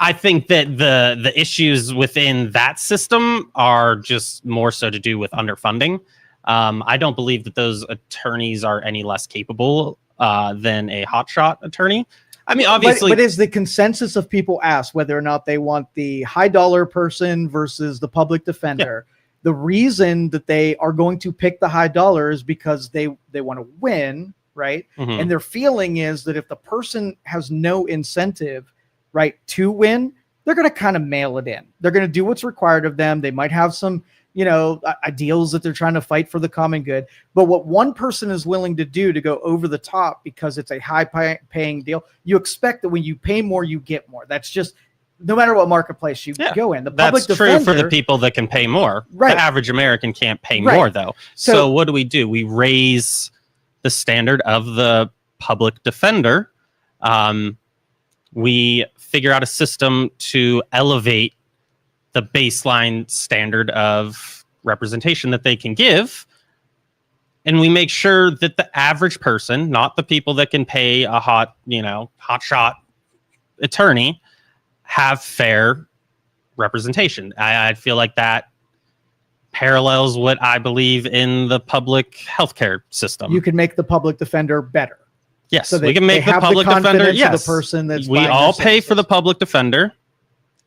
I think that the issues within that system are just more so to do with underfunding. I don't believe that those attorneys are any less capable than a hotshot attorney. I mean, obviously, but is the consensus of people asked whether or not they want the high dollar person versus the public defender? Yeah. The reason that they are going to pick the high dollar is because they want to win, right? Mm-hmm. And their feeling is that if the person has no incentive, right, to win, they're going to kind of mail it in. They're going to do what's required of them. They might have some, ideals that they're trying to fight for the common good. But what one person is willing to do to go over the top because it's a high paying deal, you expect that when you pay more, you get more. That's just no matter what marketplace you go in. The public defender, true for the people that can pay more. Right. The average American can't pay more, though. So what do? We raise the standard of the public defender. We figure out a system to elevate the baseline standard of representation that they can give. And we make sure that the average person, not the people that can pay a hotshot attorney, have fair representation. I feel like that parallels what I believe in the public healthcare system. You can make the public defender better. Yes, so we can make the public defender. Yes, the person that's we all pay for the public defender.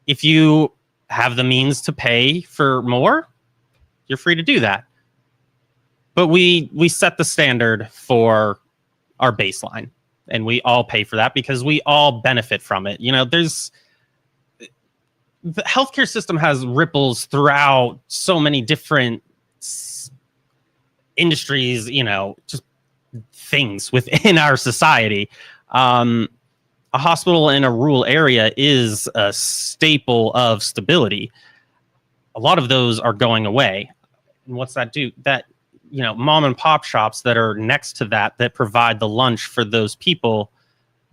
If you have the means to pay for more, you're free to do that. But we set the standard for our baseline, and we all pay for that because we all benefit from it. The healthcare system has ripples throughout so many different industries, just things within our society. A hospital in a rural area is a staple of stability. A lot of those are going away. And what's that do? That, mom and pop shops that are next to that provide the lunch for those people,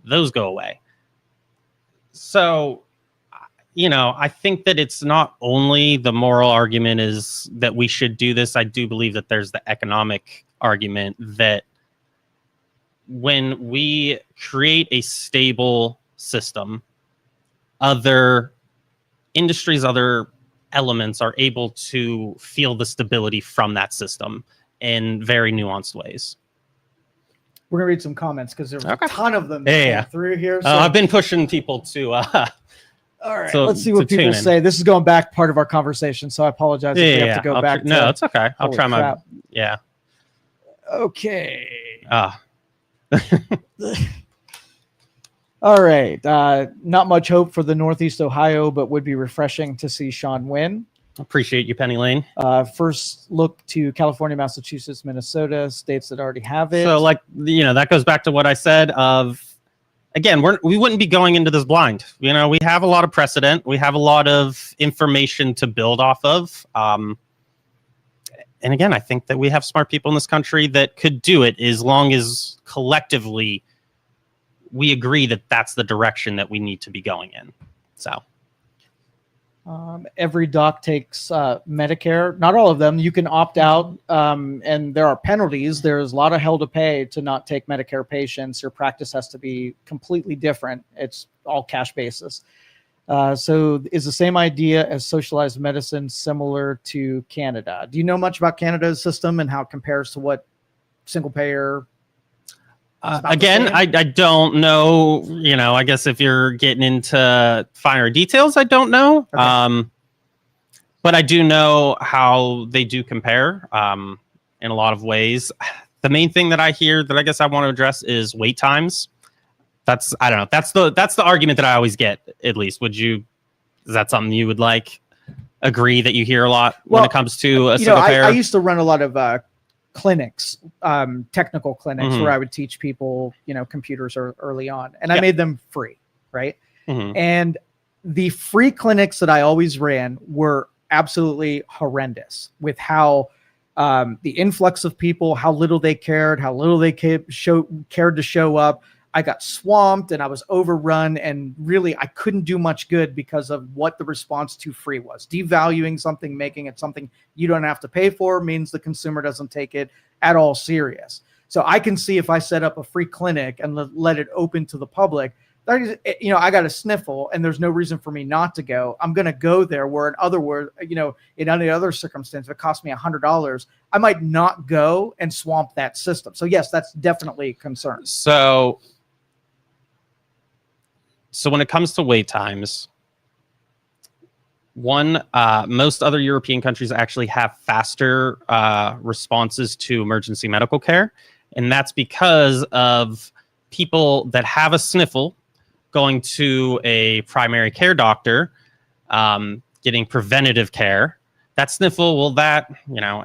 those go away. So, I think that it's not only the moral argument is that we should do this. I do believe that there's the economic argument that when we create a stable system, other industries, other elements are able to feel the stability from that system in very nuanced ways. We're going to read some comments because there's a ton of them through here. So I've been pushing people to... all right, let's see what people say. This is going back part of our conversation, so I apologize if we have to go back. No, it's okay. I'll try my... Yeah. Okay. All right. Not much hope for the Northeast Ohio, but would be refreshing to see Sean win. Appreciate you, Penny Lane. First look to California, Massachusetts, Minnesota, states that already have it. So, that goes back to what I said of, again, we wouldn't be going into this blind. We have a lot of precedent. We have a lot of information to build off of. And again, I think that we have smart people in this country that could do it as long as collectively we agree that that's the direction that we need to be going in. So every doc takes Medicare. Not all of them. You can opt out, and there are penalties. There's a lot of hell to pay to not take Medicare patients. Your practice has to be completely different. It's all cash basis. So is the same idea as socialized medicine similar to Canada? Do you know much about Canada's system and how it compares to what single payer? Again, I don't know, I guess if you're getting into finer details, I don't know. Okay. But I do know how they do compare in a lot of ways. The main thing that I hear that I guess I want to address is wait times. I don't know. That's the argument that I always get, at least. Is that something you would agree that you hear a lot when it comes to a single payer? I used to run a lot of clinics, technical clinics, where I would teach people, computers early on, and I made them free, right? Mm-hmm. And the free clinics that I always ran were absolutely horrendous with how the influx of people, how little they cared, how little they cared to show up. I got swamped and I was overrun, and really I couldn't do much good because of what the response to free was. Devaluing something, making it something you don't have to pay for, means the consumer doesn't take it at all serious. So I can see if I set up a free clinic and let it open to the public, I got a sniffle and there's no reason for me not to go. I'm going to go there, where in other words, in any other circumstance, if it costs me $100, I might not go and swamp that system. So yes, that's definitely a concern. So when it comes to wait times, most other European countries actually have faster responses to emergency medical care. And that's because of people that have a sniffle going to a primary care doctor, getting preventative care. That sniffle, and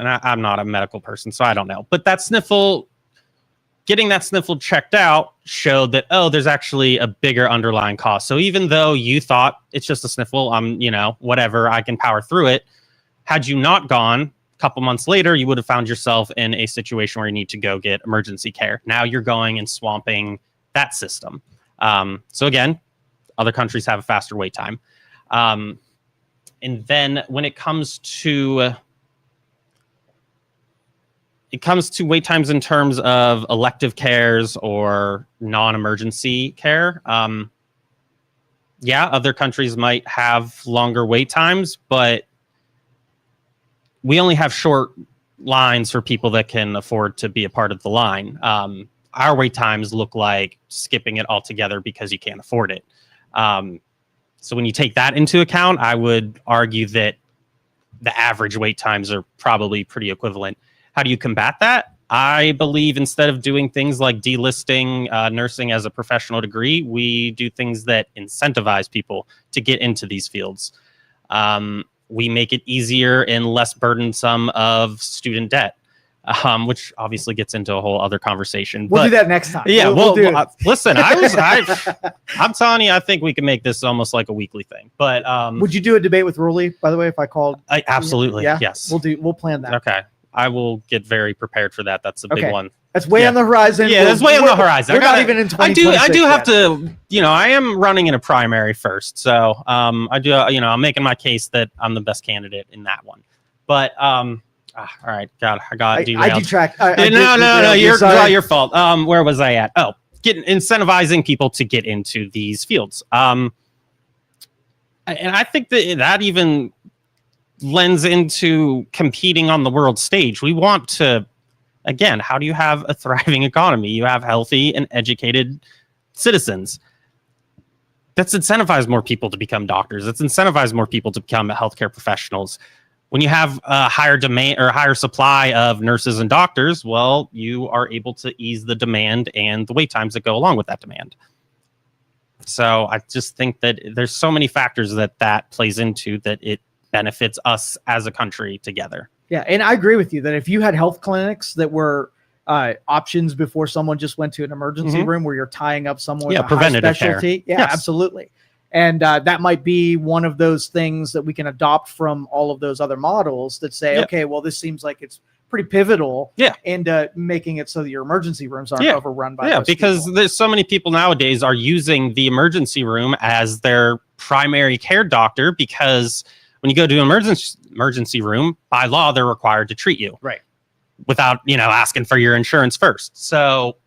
I'm not a medical person, so I don't know. But getting that sniffle checked out showed that, there's actually a bigger underlying cost. So even though you thought it's just a sniffle, whatever, I can power through it. Had you not gone, a couple months later, you would have found yourself in a situation where you need to go get emergency care. Now you're going and swamping that system. So again, other countries have a faster wait time. And then when it comes to wait times in terms of elective cares or non-emergency care, other countries might have longer wait times, but we only have short lines for people that can afford to be a part of the line. Our wait times look like skipping it altogether because you can't afford it. So when you take that into account, I would argue that the average wait times are probably pretty equivalent. How do you combat that? I believe instead of doing things like delisting nursing as a professional degree, we do things that incentivize people to get into these fields. We make it easier and less burdensome of student debt. Which obviously gets into a whole other conversation. We'll do that next time. Yeah, we'll do it. Listen, I'm telling you, I think we can make this almost like a weekly thing. But would you do a debate with Ruley, by the way, if I called? Absolutely. Yeah? Yes. We'll plan that. Okay. I will get very prepared for that. That's a big one. That's way on the horizon. Yeah, that's way on the horizon. We're not even in 2026 I do have yet. to, I am running in a primary first. So I do, I'm making my case that I'm the best candidate in that one. But all right, God, I got derailed. I detract. No, your fault. Where was I at? Oh, incentivizing people to get into these fields. And I think that even lends into competing on the world stage. We want to, again, how do you have a thriving economy? You have healthy and educated citizens. That's incentivized more people to become doctors. That's incentivized more people to become healthcare professionals. When you have a higher demand or higher supply of nurses and doctors, well, you are able to ease the demand and the wait times that go along with that demand. So I just think that there's so many factors that plays into that it benefits us as a country together. Yeah, and I agree with you that if you had health clinics that were options before someone just went to an emergency room where you're tying up someone with a preventative high specialty. care. Yeah, yes. Absolutely. And that might be one of those things that we can adopt from all of those other models that say, okay, well, this seems like it's pretty pivotal into making it so that your emergency rooms aren't overrun by those because people. There's so many people nowadays are using the emergency room as their primary care doctor, because when you go to an emergency room, by law, they're required to treat you. Right. Without, asking for your insurance first. So,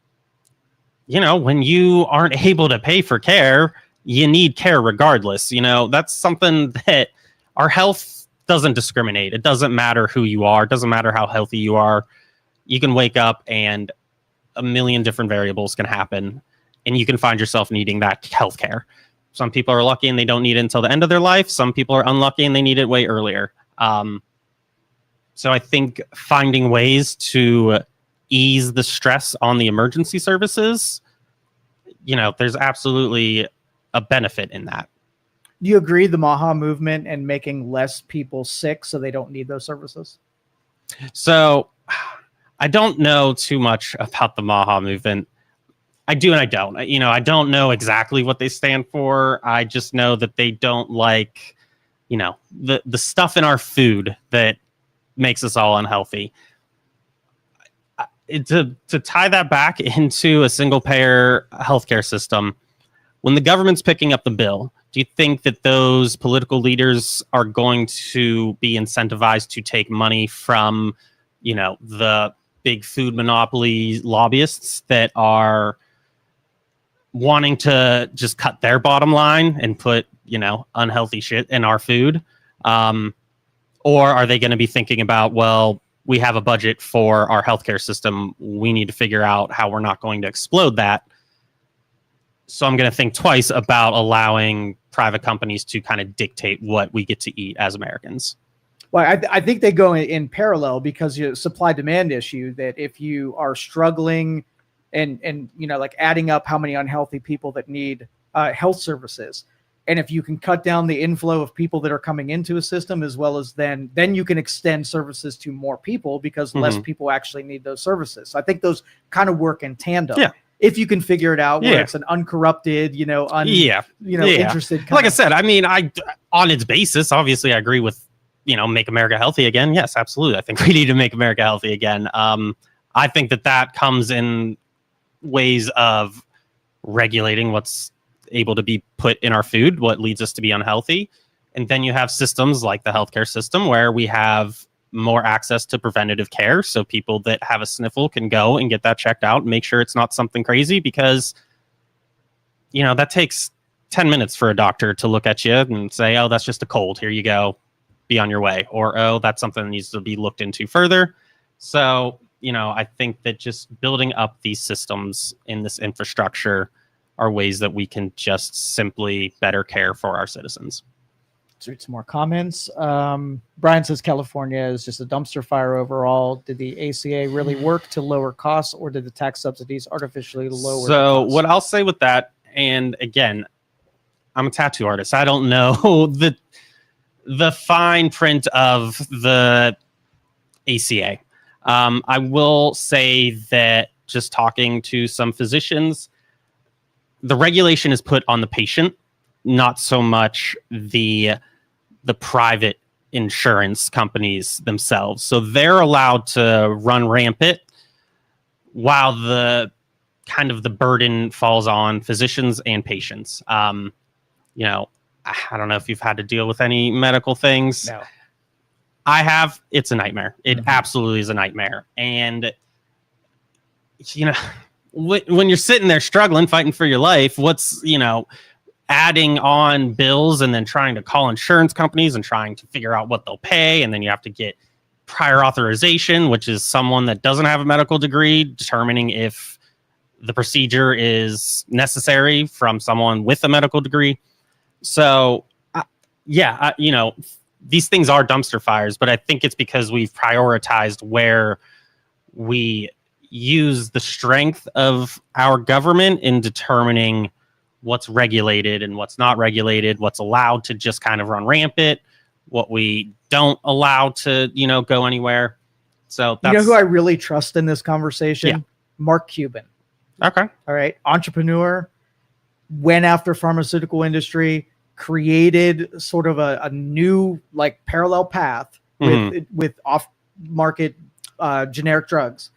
when you aren't able to pay for care, you need care regardless. That's something that our health doesn't discriminate. It doesn't matter who you are. It doesn't matter how healthy you are. You can wake up and a million different variables can happen and you can find yourself needing that health care. Some people are lucky and they don't need it until the end of their life. Some people are unlucky and they need it way earlier. So I think finding ways to ease the stress on the emergency services, there's absolutely a benefit in that. Do you agree the MAHA movement and making less people sick so they don't need those services? So I don't know too much about the MAHA movement. I do and I don't. I don't know exactly what they stand for. I just know that they don't like, the stuff in our food that makes us all unhealthy. To tie that back into a single payer healthcare system, when the government's picking up the bill, do you think that those political leaders are going to be incentivized to take money from, the big food monopoly lobbyists that are wanting to just cut their bottom line and put, unhealthy shit in our food? Or are they going to be thinking about, well, we have a budget for our healthcare system. We need to figure out how we're not going to explode that. So I'm going to think twice about allowing private companies to kind of dictate what we get to eat as Americans. Well, I think they go in parallel, because supply demand issue, that if you are struggling and like adding up how many unhealthy people that need health services, and if you can cut down the inflow of people that are coming into a system, as well as then you can extend services to more people, because less people actually need those services. So I think those kind of work in tandem. Yeah. If you can figure it out where it's an uncorrupted, interested. Like I said, I mean, on its basis, obviously I agree with, make America healthy again. Yes, absolutely. I think we need to make America healthy again. I think that comes in ways of regulating what's able to be put in our food, what leads us to be unhealthy. And then you have systems like the healthcare system, where we have more access to preventative care. So people that have a sniffle can go and get that checked out and make sure it's not something crazy, because, that takes 10 minutes for a doctor to look at you and say, oh, that's just a cold. Here you go. Be on your way. Or, oh, that's something that needs to be looked into further. So, I think that just building up these systems in this infrastructure are ways that we can just simply better care for our citizens. Let's read some more comments. Brian says California is just a dumpster fire overall. Did the ACA really work to lower costs, or did the tax subsidies artificially lower the costs? What I'll say with that, and again, I'm a tattoo artist. I don't know the fine print of the ACA. I will say that just talking to some physicians, the regulation is put on the patient, not so much the private insurance companies themselves. So they're allowed to run rampant, while the burden falls on physicians and patients. I don't know if you've had to deal with any medical things. No. I have. It's a nightmare. It absolutely is a nightmare. And, when you're sitting there struggling, fighting for your life, what's, adding on bills and then trying to call insurance companies and trying to figure out what they'll pay. And then you have to get prior authorization, which is someone that doesn't have a medical degree determining if the procedure is necessary from someone with a medical degree. So, these things are dumpster fires, but I think it's because we've prioritized where we use the strength of our government in determining what's regulated and what's not regulated, what's allowed to just kind of run rampant, what we don't allow to, go anywhere. So that's, who I really trust in this conversation? Yeah. Mark Cuban. Okay. All right. Entrepreneur, went after pharmaceutical industry, created sort of a new parallel path with off-market generic drugs,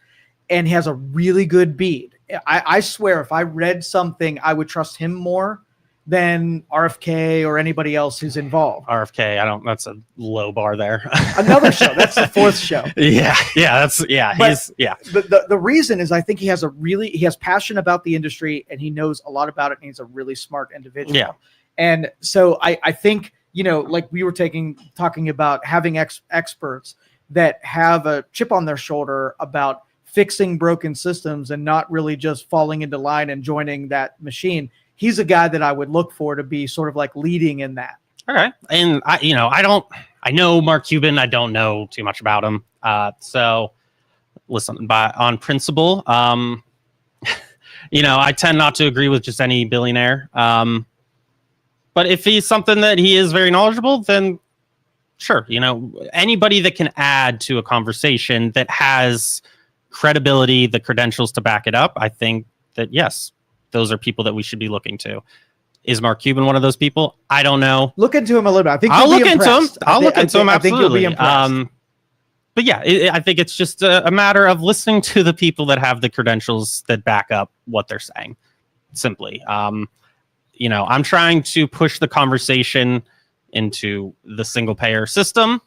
and has a really good beat. I swear, if I read something, I would trust him more than RFK or anybody else who's involved. RFK, that's a low bar there. Another show. That's the fourth show. Yeah. The reason is I think he has passion about the industry, and he knows a lot about it, and he's a really smart individual. Yeah. And so I think, like we were talking about having experts that have a chip on their shoulder about fixing broken systems and not really just falling into line and joining that machine. He's a guy that I would look for to be sort of leading in that. Okay. And I know Mark Cuban. I don't know too much about him. So listen, on principle, I tend not to agree with just any billionaire. But if he's something that he is very knowledgeable, then sure. Anybody that can add to a conversation that has credibility, the credentials to back it up, I think that, yes, those are people that we should be looking to. Is Mark Cuban one of those people? I don't know. Look into him a little bit. I think I'll look into him. I'll look into him. Absolutely. I think you'll be impressed. But yeah, I think it's just a matter of listening to the people that have the credentials that back up what they're saying. Simply, I'm trying to push the conversation into the single payer system,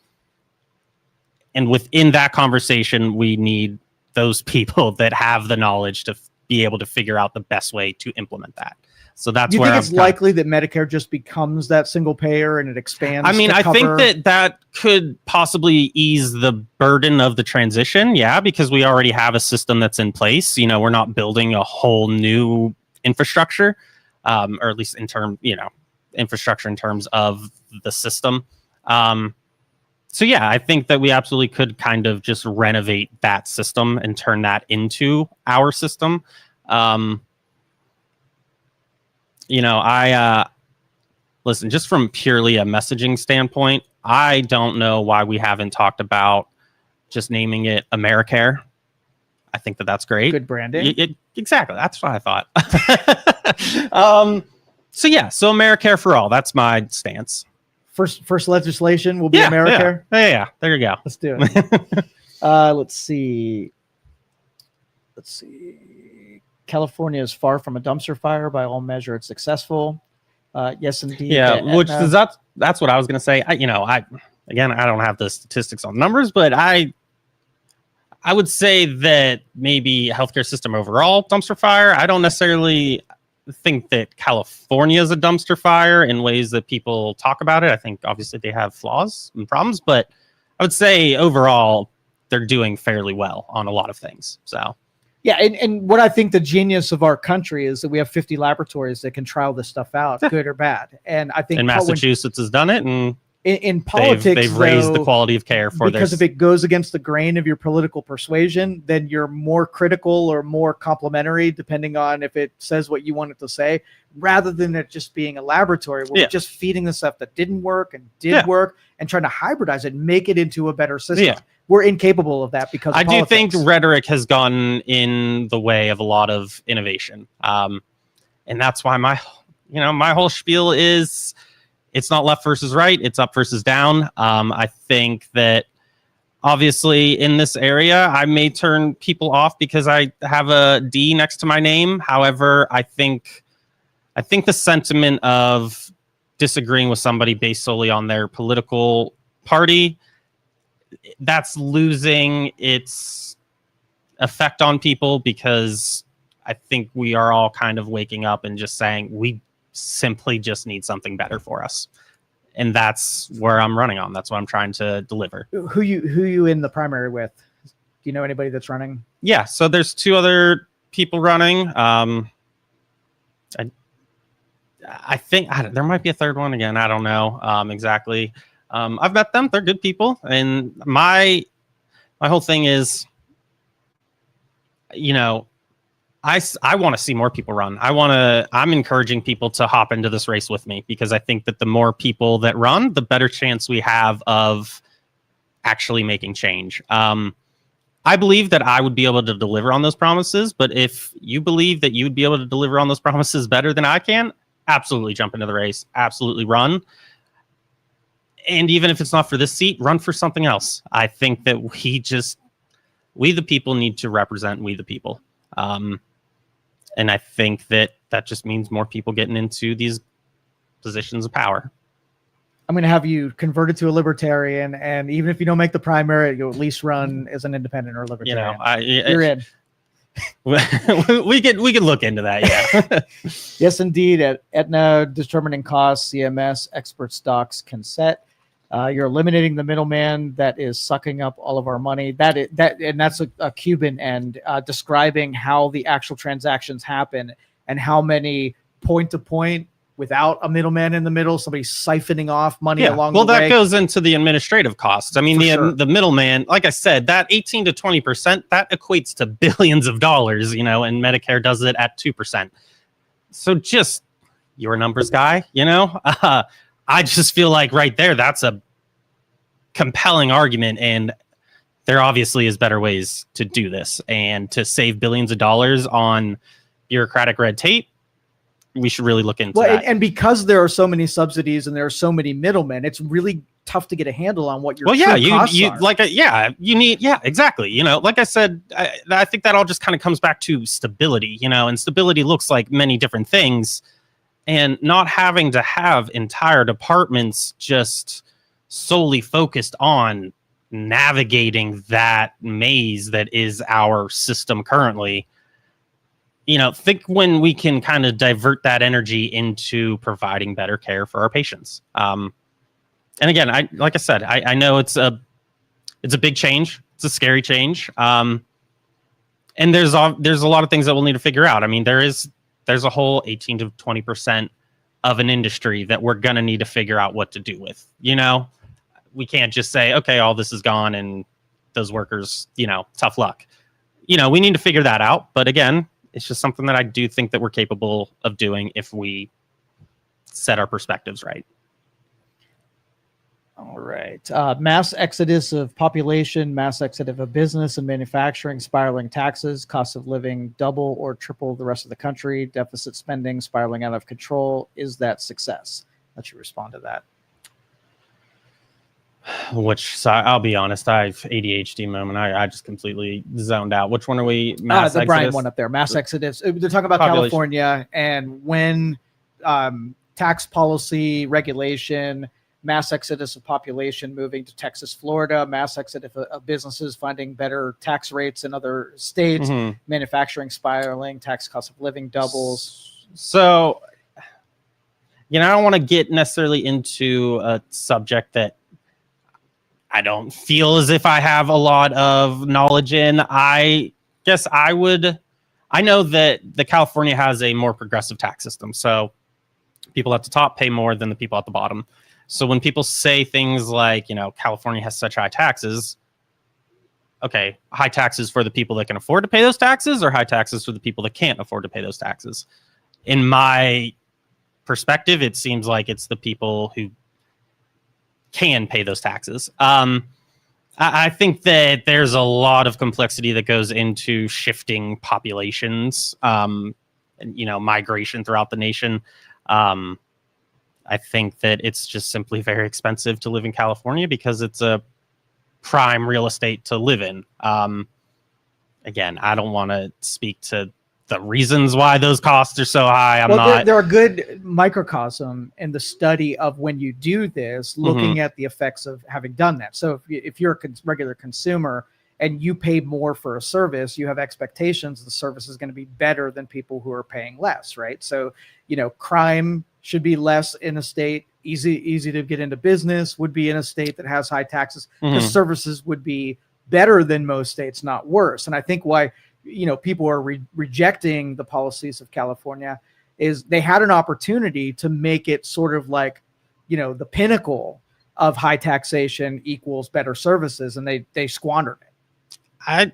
and within that conversation, we need those people that have the knowledge to be able to figure out the best way to implement that. So that's Do you where think it's likely that Medicare just becomes that single payer and it expands? I mean, I cover... think that could possibly ease the burden of the transition. Yeah, because we already have a system that's in place. You know, we're not building a whole new infrastructure, or at least infrastructure in terms of the system. So yeah, I think that we absolutely could kind of just renovate that system and turn that into our system. Listen, just from purely a messaging standpoint, I don't know why we haven't talked about just naming it AmeriCare. I think that's great. Good branding. Exactly. That's what I thought. So AmeriCare for all. That's my stance. First legislation will be AmeriCare. Yeah. There you go. Let's do it. Let's see. California is far from a dumpster fire. By all measure, it's successful. Yes, indeed. Yeah, that's what I was going to say. I don't have the statistics on numbers, but I would say that maybe healthcare system overall dumpster fire. I don't necessarily think that California is a dumpster fire in ways that people talk about it. I think obviously they have flaws and problems, but I would say overall they're doing fairly well on a lot of things. So. Yeah, and what I think the genius of our country is that we have 50 laboratories that can trial this stuff out, good or bad. And I think Massachusetts has done it, and in politics, they've raised the quality of care for because if it goes against the grain of your political persuasion, then you're more critical or more complimentary, depending on if it says what you want it to say, rather than it just being a laboratory where we're just feeding the stuff that didn't work and did work and trying to hybridize it and make it into a better system. Yeah. We're incapable of that because of politics. Do think rhetoric has gone in the way of a lot of innovation. And that's why my whole spiel is it's not left versus right. It's up versus down. I think that obviously in this area, I may turn people off because I have a D next to my name. However, I think the sentiment of disagreeing with somebody based solely on their political party, that's losing its effect on people, because I think we are all kind of waking up and just saying we simply just need something better for us. And that's where I'm running on. That's what I'm trying to deliver. Who you in the primary with? Do you know anybody that's running? Yeah, so there's 2 other people running. I think there might be a third one again. I don't know exactly. I've met them. They're good people. And my whole thing is, I want to see more people run. I'm encouraging people to hop into this race with me, because I think that the more people that run, the better chance we have of actually making change. I believe that I would be able to deliver on those promises, but if you believe that you'd be able to deliver on those promises better than I can, absolutely jump into the race, absolutely run. And even if it's not for this seat, run for something else. I think that we the people need to represent we the people. And I think that just means more people getting into these positions of power. I'm going to have you converted to a libertarian, and even if you don't make the primary, you'll at least run as an independent or libertarian. You're in. we could look into that. Yeah. Yes, indeed. At Aetna, determining costs, CMS, experts, docs, consent. You're eliminating the middleman that is sucking up all of our money. And that's a Cuban end, describing how the actual transactions happen and how many point to point without a middleman in the middle, somebody siphoning off money along the way. Well, that goes into the administrative costs. I mean, the middleman, like I said, that 18 to 20%, that equates to billions of dollars, and Medicare does it at 2%. So just your numbers guy, I just feel like right there, that's a compelling argument. And there obviously is better ways to do this and to save billions of dollars on bureaucratic red tape. We should really look into that. And because there are so many subsidies and there are so many middlemen, it's really tough to get a handle on what your costs are. You need exactly. Like I said, I think that all just kind of comes back to stability, and stability looks like many different things, and not having to have entire departments just solely focused on navigating that maze that is our system currently. think when we can kind of divert that energy into providing better care for our patients. And again, like I said, I know it's a big change. It's a scary change. And there's a lot of things that we'll need to figure out. I mean, there's a whole 18 to 20% of an industry that we're going to need to figure out what to do with. We can't just say, okay, all this is gone and those workers, tough luck. We need to figure that out. But again, it's just something that I do think that we're capable of doing if we set our perspectives right. All right. Mass exodus of population, mass exodus of business and manufacturing, spiraling taxes, cost of living double or triple the rest of the country, deficit spending spiraling out of control. Is that success? Let you respond to that. So I'll be honest, I have ADHD moment. I just completely zoned out. Which one are we? Mass the exodus? Brian one up there. Mass exodus. They're talking about population. California and when tax policy regulation, mass exodus of population moving to Texas, Florida, mass exodus of businesses finding better tax rates in other states, manufacturing spiraling, tax cost of living doubles. So, I don't want to get necessarily into a subject that I don't feel as if I have a lot of knowledge in. I guess I know that the California has a more progressive tax system. So people at the top pay more than the people at the bottom. So when people say things like, California has such high taxes, okay, high taxes for the people that can afford to pay those taxes or high taxes for the people that can't afford to pay those taxes? In my perspective, it seems like it's the people who can pay those taxes. I think that there's a lot of complexity that goes into shifting populations, and migration throughout the nation. I think that it's just simply very expensive to live in California because it's a prime real estate to live in. Again, I don't want to speak to the reasons why those costs are so high. They're a good microcosm in the study of when you do this, looking at the effects of having done that. So if you're a regular consumer and you pay more for a service, you have expectations the service is going to be better than people who are paying less, right? So, crime should be less in a state, easy to get into business would be in a state that has high taxes, because services would be better than most states, not worse. And I think why people are rejecting the policies of California is they had an opportunity to make it sort of like, the pinnacle of high taxation equals better services, and they squandered it. I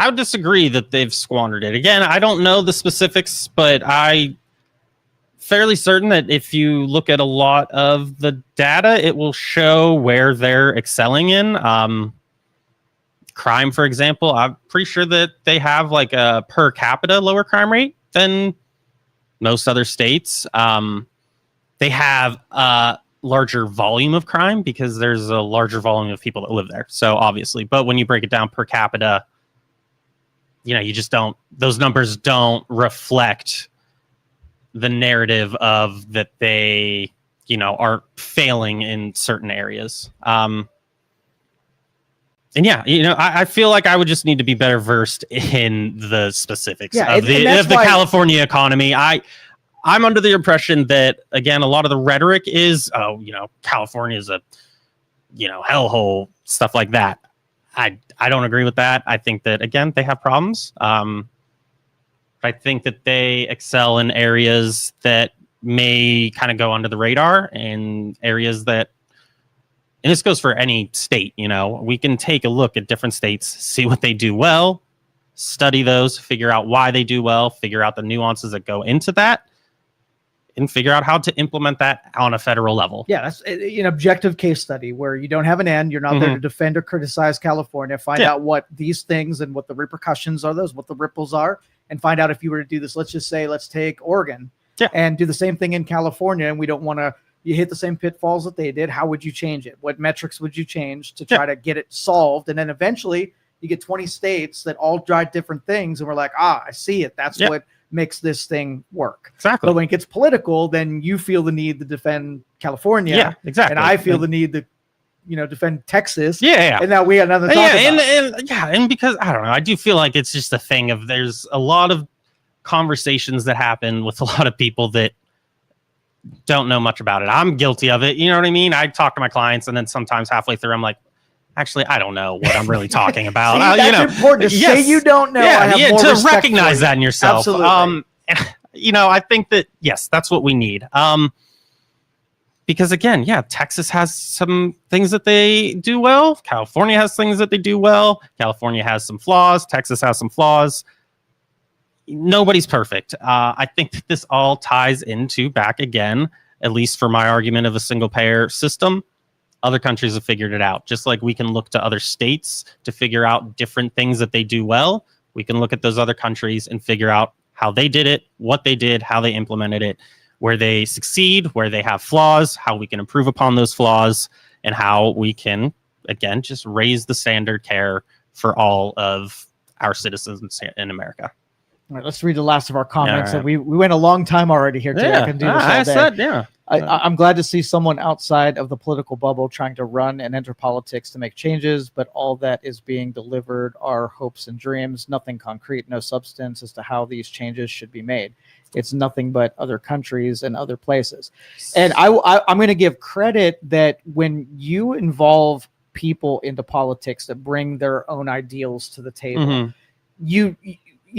would disagree that they've squandered it. Again, I don't know the specifics, but I'm fairly certain that if you look at a lot of the data, it will show where they're excelling in. Crime, for example, I'm pretty sure that they have like a per capita lower crime rate than most other states. They have a larger volume of crime because there's a larger volume of people that live there. So obviously, but when you break it down per capita, you just don't, those numbers don't reflect the narrative of that they, are failing in certain areas. And I feel like I would just need to be better versed in the specifics of the California economy. I'm under the impression that, again, a lot of the rhetoric is, California is a, hellhole, stuff like that. I don't agree with that. I think that, again, they have problems. I think that they excel in areas that may kind of go under the radar, and areas that, and this goes for any state, we can take a look at different states, see what they do well, study those, figure out why they do well, figure out the nuances that go into that, and figure out how to implement that on a federal level. Yeah, that's an objective case study where you don't have an end. You're not there to defend or criticize California. Find out what these things and what the repercussions are, what the ripples are, and find out if you were to do this. Let's just say, let's take Oregon and do the same thing in California, and we don't want to. You hit the same pitfalls that they did. How would you change it? What metrics would you change to try to get it solved? And then eventually you get 20 states that all drive different things. And we're like, I see it. That's what makes this thing work. Exactly. But when it gets political, then you feel the need to defend California. Yeah, exactly. And I feel the need to, defend Texas. Yeah. And now we got nothing to talk about. And because I don't know, I do feel like it's just a thing of there's a lot of conversations that happen with a lot of people that don't know much about it. I'm guilty of it. You know what I mean? I talk to my clients, and then sometimes halfway through, I'm like, actually, I don't know what I'm really talking about. See, that's important to say you don't know. Yeah, I have more to respect recognize for that in yourself. Absolutely. I think that, yes, that's what we need. Because again, Texas has some things that they do well. California has things that they do well. California has some flaws. Texas has some flaws. Nobody's perfect. I think that this all ties into, back again, at least for my argument of a single payer system, other countries have figured it out. Just like we can look to other states to figure out different things that they do well, we can look at those other countries and figure out how they did it, what they did, how they implemented it, where they succeed, where they have flaws, how we can improve upon those flaws, and how we can, again, just raise the standard care for all of our citizens in America. All right, let's read the last of our comments. All right. We went a long time already here today. I can do this all day. I'm glad to see someone outside of the political bubble trying to run and enter politics to make changes, but all that is being delivered are hopes and dreams, nothing concrete, no substance as to how these changes should be made. It's nothing but other countries and other places. And I'm going to give credit that when you involve people into politics that bring their own ideals to the table, you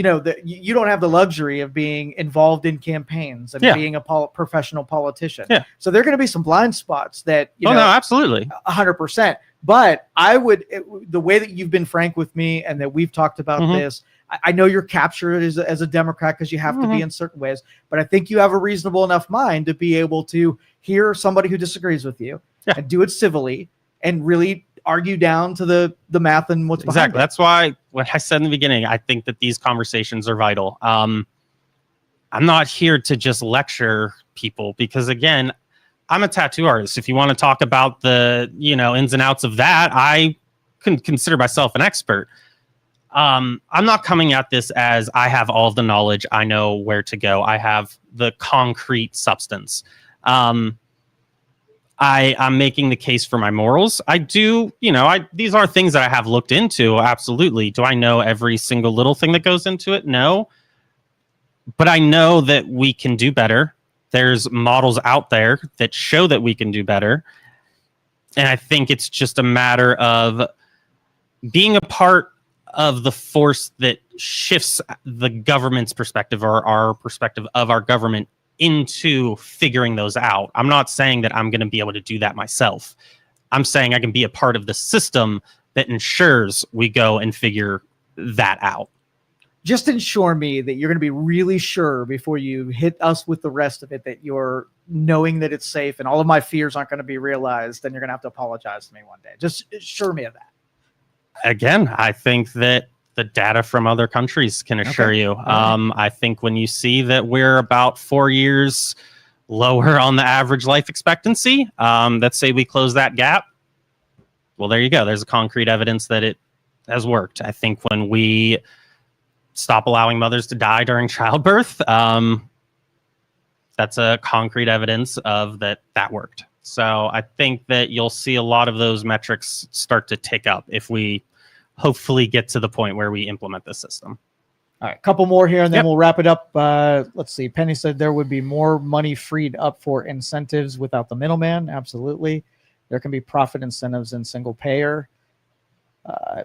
know that you don't have the luxury of being involved in campaigns and being a professional politician. So there are going to be some blind spots that no, absolutely, 100%. But the way that you've been frank with me and that we've talked about this, I know you're captured as a Democrat because you have to be in certain ways. But I think you have a reasonable enough mind to be able to hear somebody who disagrees with you and do it civilly and really argue down to the math and what's behind it. That's why what I said in the beginning, I think that these conversations are vital. I'm not here to just lecture people because, again, I'm a tattoo artist. If you want to talk about the ins and outs of that, I can consider myself an expert. I'm not coming at this as I have all the knowledge. I know where to go. I have the concrete substance. I'm making the case for my morals. I do, these are things that I have looked into. Absolutely. Do I know every single little thing that goes into it? No. But I know that we can do better. There's models out there that show that we can do better. And I think it's just a matter of being a part of the force that shifts the government's perspective or our perspective of our government into figuring those out. I'm not saying that I'm going to be able to do that myself. I'm saying I can be a part of the system that ensures we go and figure that out. Just ensure me that you're going to be really sure before you hit us with the rest of it that you're knowing that it's safe and all of my fears aren't going to be realized. Then you're going to have to apologize to me one day. Just assure me of that. Again, I think that the data from other countries can assure you. I think when you see that we're about 4 years lower on the average life expectancy, let's say we close that gap. Well, there you go. There's a concrete evidence that it has worked. I think when we stop allowing mothers to die during childbirth, that's a concrete evidence of that worked. So I think that you'll see a lot of those metrics start to tick up if we hopefully get to the point where we implement this system. All right, a couple more here, and then we'll wrap it up. Let's see. Penny said there would be more money freed up for incentives without the middleman. Absolutely. There can be profit incentives in single payer.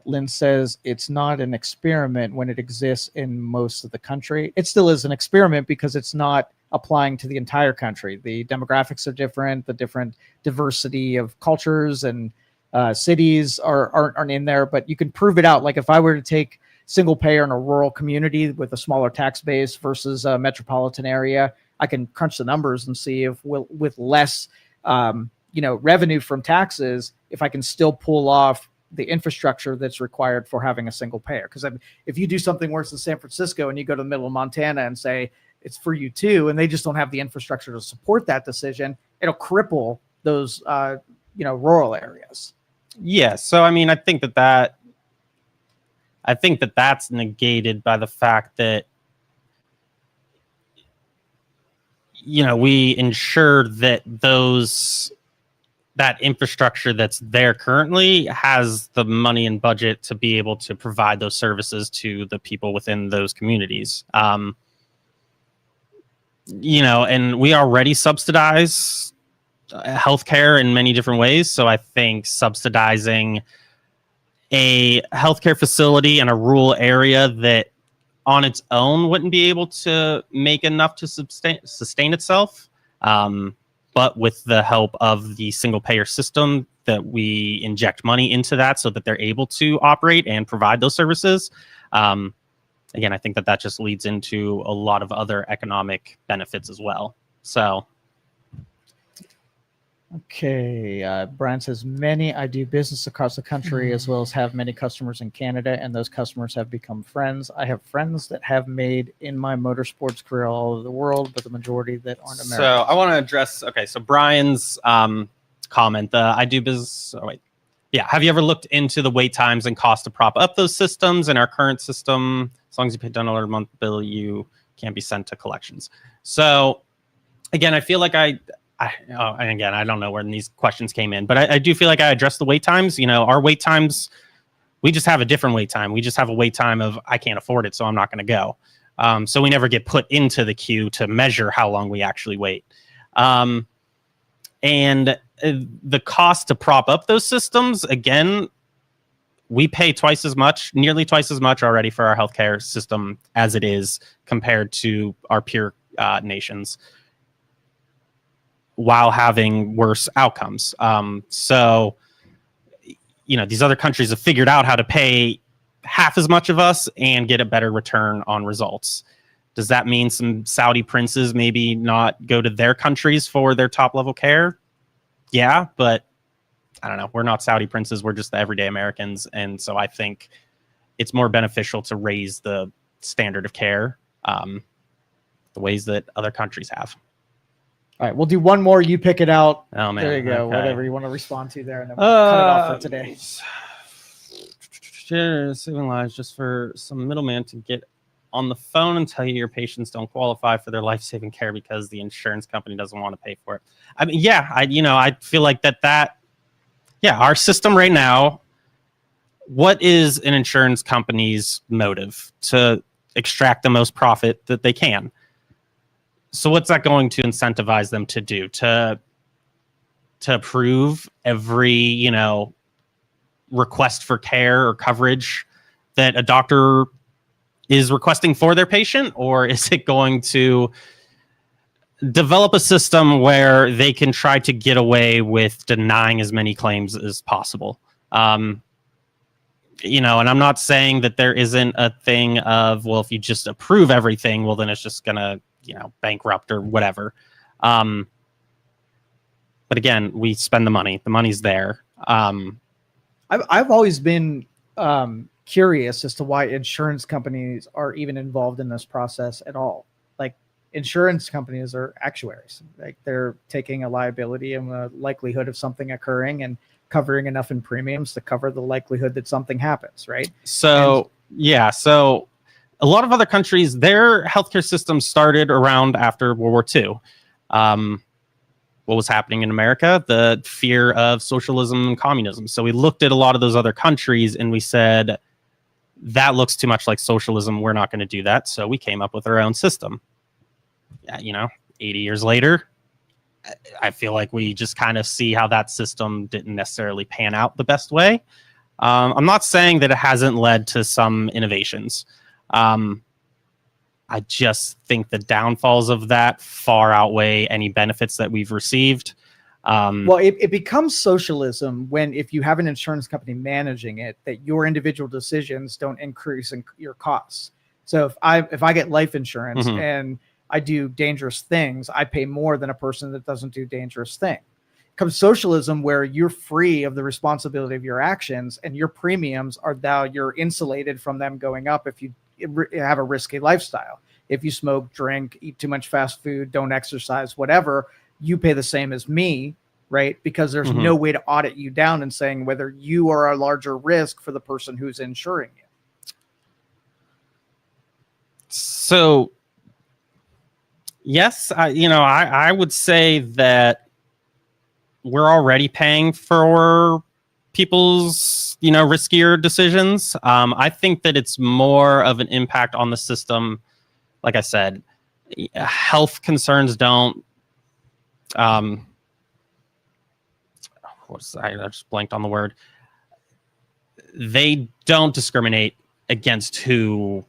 Lynn says it's not an experiment when it exists in most of the country. It still is an experiment because it's not applying to the entire country. The demographics are different. The different diversity of cultures and cities aren't in there, but you can prove it out. Like if I were to take single payer in a rural community with a smaller tax base versus a metropolitan area, I can crunch the numbers and see if with less, revenue from taxes, if I can still pull off the infrastructure that's required for having a single payer. Because if you do something worse in San Francisco and you go to the middle of Montana and say it's for you too, and they just don't have the infrastructure to support that decision, it'll cripple those, rural areas. Yeah. So, I mean, I think that that's negated by the fact that, we ensure that that infrastructure that's there currently has the money and budget to be able to provide those services to the people within those communities. and we already subsidize healthcare in many different ways. So I think subsidizing a healthcare facility in a rural area that on its own wouldn't be able to make enough to sustain itself. But with the help of the single payer system, that we inject money into that so that they're able to operate and provide those services. Again, I think that just leads into a lot of other economic benefits as well. So. Okay, Brian says, I do business across the country as well as have many customers in Canada, and those customers have become friends. I have friends that have made in my motorsports career all over the world, but the majority that aren't American. So I want to address, so Brian's comment, I do business, have you ever looked into the wait times and cost to prop up those systems? In our current system, as long as you pay $10 a month bill, you can't be sent to collections. So again, I feel like and again, I don't know where these questions came in, but I do feel like I addressed the wait times. Our wait times, we just have a different wait time. We just have a wait time of I can't afford it, so I'm not going to go. So we never get put into the queue to measure how long we actually wait. And the cost to prop up those systems, again, we pay nearly twice as much already for our healthcare system as it is compared to our peer nations, while having worse outcomes. So, these other countries have figured out how to pay half as much of us and get a better return on results. Does that mean some Saudi princes maybe not go to their countries for their top level care? Yeah, but I don't know. We're not Saudi princes. We're just the everyday Americans. And so I think it's more beneficial to raise the standard of care the ways that other countries have. All right, we'll do one more. You pick it out. Oh, man. There you go. Okay. Whatever you want to respond to there, and then we'll cut it off for today. Saving lives just for some middleman to get on the phone and tell you your patients don't qualify for their life-saving care because the insurance company doesn't want to pay for it. I mean, I feel like our system right now, what is an insurance company's motive? To extract the most profit that they can. So what's that going to incentivize them to do? To approve every, request for care or coverage that a doctor is requesting for their patient? Or is it going to develop a system where they can try to get away with denying as many claims as possible? And I'm not saying that there isn't a thing of, well, if you just approve everything, well, then it's just going to, bankrupt or whatever. But again, we spend the money. The money's there. I've always been curious as to why insurance companies are even involved in this process at all. Like, insurance companies are actuaries. Like, they're taking a liability and the likelihood of something occurring and covering enough in premiums to cover the likelihood that something happens, right? So a lot of other countries, their healthcare systems started around after World War II. What was happening in America? The fear of socialism and communism. So we looked at a lot of those other countries and we said, that looks too much like socialism. We're not going to do that. So we came up with our own system. 80 years later, I feel like we just kind of see how that system didn't necessarily pan out the best way. I'm not saying that it hasn't led to some innovations. I just think the downfalls of that far outweigh any benefits that we've received. Well, it becomes socialism if you have an insurance company managing it, that your individual decisions don't increase in your costs. So if I get life insurance and I do dangerous things, I pay more than a person that doesn't do dangerous things. It comes socialism where you're free of the responsibility of your actions, and your premiums you're insulated from them going up if you have a risky lifestyle. If you smoke, drink, eat too much fast food, don't exercise, whatever, you pay the same as me, right? Because there's no way to audit you down and saying whether you are a larger risk for the person who's insuring you. So, yes, I would say that we're already paying for people's, riskier decisions. I think that it's more of an impact on the system. Like I said, health concerns don't. I just blanked on the word. They don't discriminate against who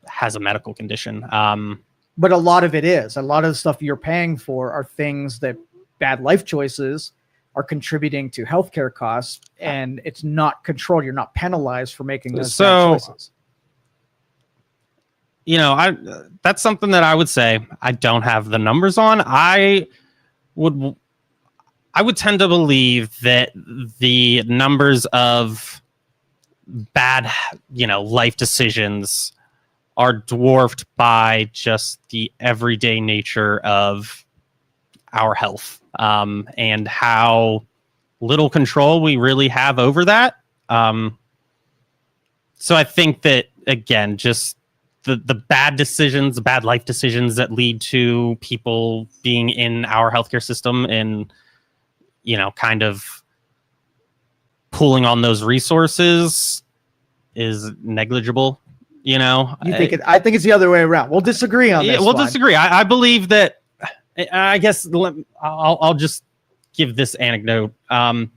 has a medical condition. But a lot of it is. A lot of the stuff you're paying for are things that bad life choices are contributing to healthcare costs, and it's not controlled. You're not penalized for making those bad choices. That's something that I would say I don't have the numbers on. I would tend to believe that the numbers of bad, life decisions are dwarfed by just the everyday nature of our health, and how little control we really have over that. So I think that, again, just the bad decisions, the bad life decisions that lead to people being in our healthcare system and, kind of pulling on those resources is negligible. I think it's the other way around. We'll disagree on this. We'll disagree. I believe that. I guess I'll just give this anecdote. Earlier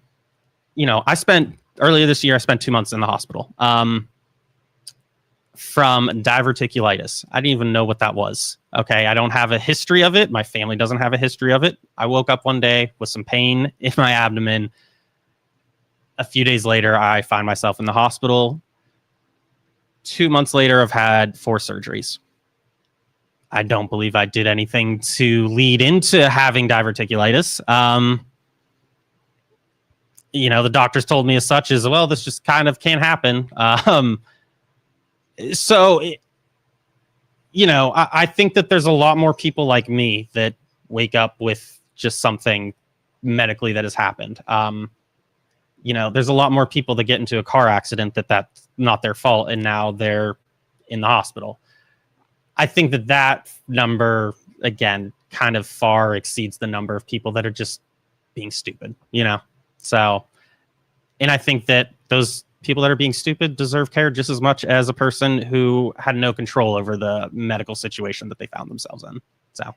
this year, I spent 2 months in the hospital from diverticulitis. I didn't even know what that was. Okay. I don't have a history of it. My family doesn't have a history of it. I woke up one day with some pain in my abdomen. A few days later, I find myself in the hospital. 2 months later, I've had 4 surgeries. I don't believe I did anything to lead into having diverticulitis. The doctors told me as such as, well, this just kind of can't happen. I think that there's a lot more people like me that wake up with just something medically that has happened. There's a lot more people that get into a car accident that's not their fault, and now they're in the hospital. I think that number, again, kind of far exceeds the number of people that are just being stupid, So, and I think that those people that are being stupid deserve care just as much as a person who had no control over the medical situation that they found themselves in. So,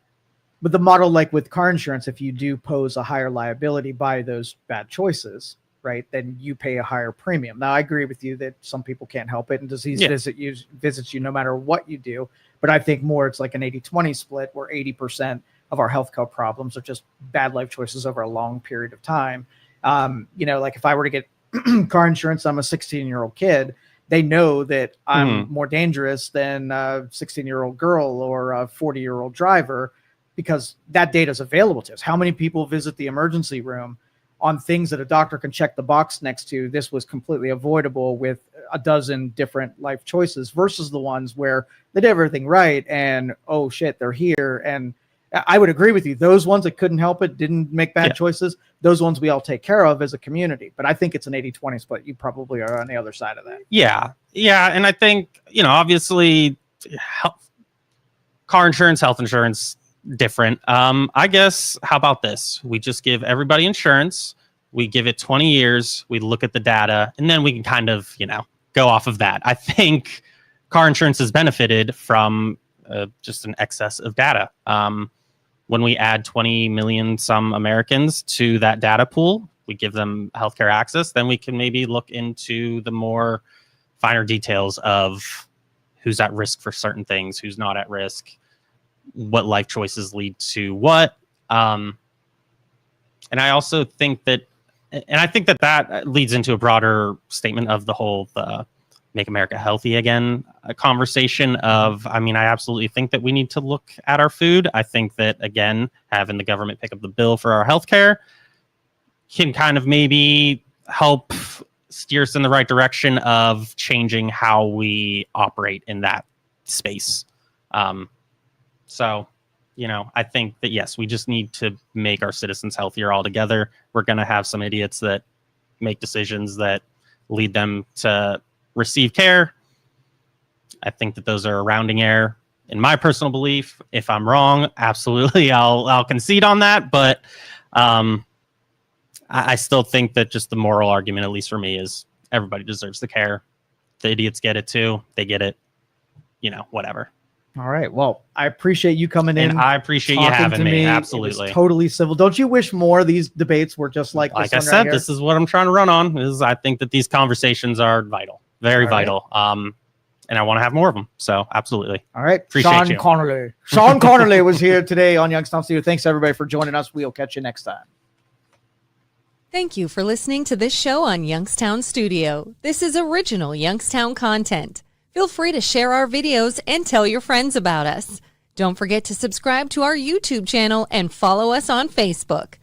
but the model, like with car insurance, if you do pose a higher liability by those bad choices, right, then you pay a higher premium. Now, I agree with you that some people can't help it, and disease visits you no matter what you do. But I think more it's like an 80-20 split, where 80% of our healthcare problems are just bad life choices over a long period of time. Like if I were to get car insurance, I'm a 16-year-old kid. They know that I'm more dangerous than a 16-year-old girl or a 40-year-old driver, because that data is available to us. How many people visit the emergency room on things that a doctor can check the box next to? This was completely avoidable with a dozen different life choices, versus the ones where they did everything right and, oh shit, they're here. And I would agree with you. Those ones that couldn't help it, didn't make bad choices, those ones we all take care of as a community. But I think it's an 80-20 split. You probably are on the other side of that. Yeah. And I think, obviously car insurance, health insurance, different. I guess, how about this? We just give everybody insurance. We give it 20 years. We look at the data, and then we can kind of, go off of that. I think car insurance has benefited from just an excess of data. When we add 20 million some Americans to that data pool, we give them healthcare access, then we can maybe look into the more finer details of who's at risk for certain things, who's not at risk, what life choices lead to what. And I also think that, that leads into a broader statement of the whole Make America Healthy Again conversation of, I absolutely think that we need to look at our food. I think that, again, having the government pick up the bill for our healthcare can kind of maybe help steer us in the right direction of changing how we operate in that space. So, I think that, yes, we just need to make our citizens healthier altogether. We're going to have some idiots that make decisions that lead them to receive care. I think that those are a rounding error in my personal belief. If I'm wrong, absolutely, I'll concede on that. But I still think that just the moral argument, at least for me, is everybody deserves the care. The idiots get it too. They get it, whatever. All right. Well, I appreciate you coming in. And I appreciate you having me. Absolutely. It was totally civil. Don't you wish more of these debates were just like I this said, this is what I'm trying to run on. I think that these conversations are vital, very vital. And I want to have more of them. So absolutely. All right. Appreciate Sean Connely. Sean Connely was here today on Youngstown Studio. Thanks everybody for joining us. We'll catch you next time. Thank you for listening to this show on Youngstown Studio. This is original Youngstown content. Feel free to share our videos and tell your friends about us. Don't forget to subscribe to our YouTube channel and follow us on Facebook.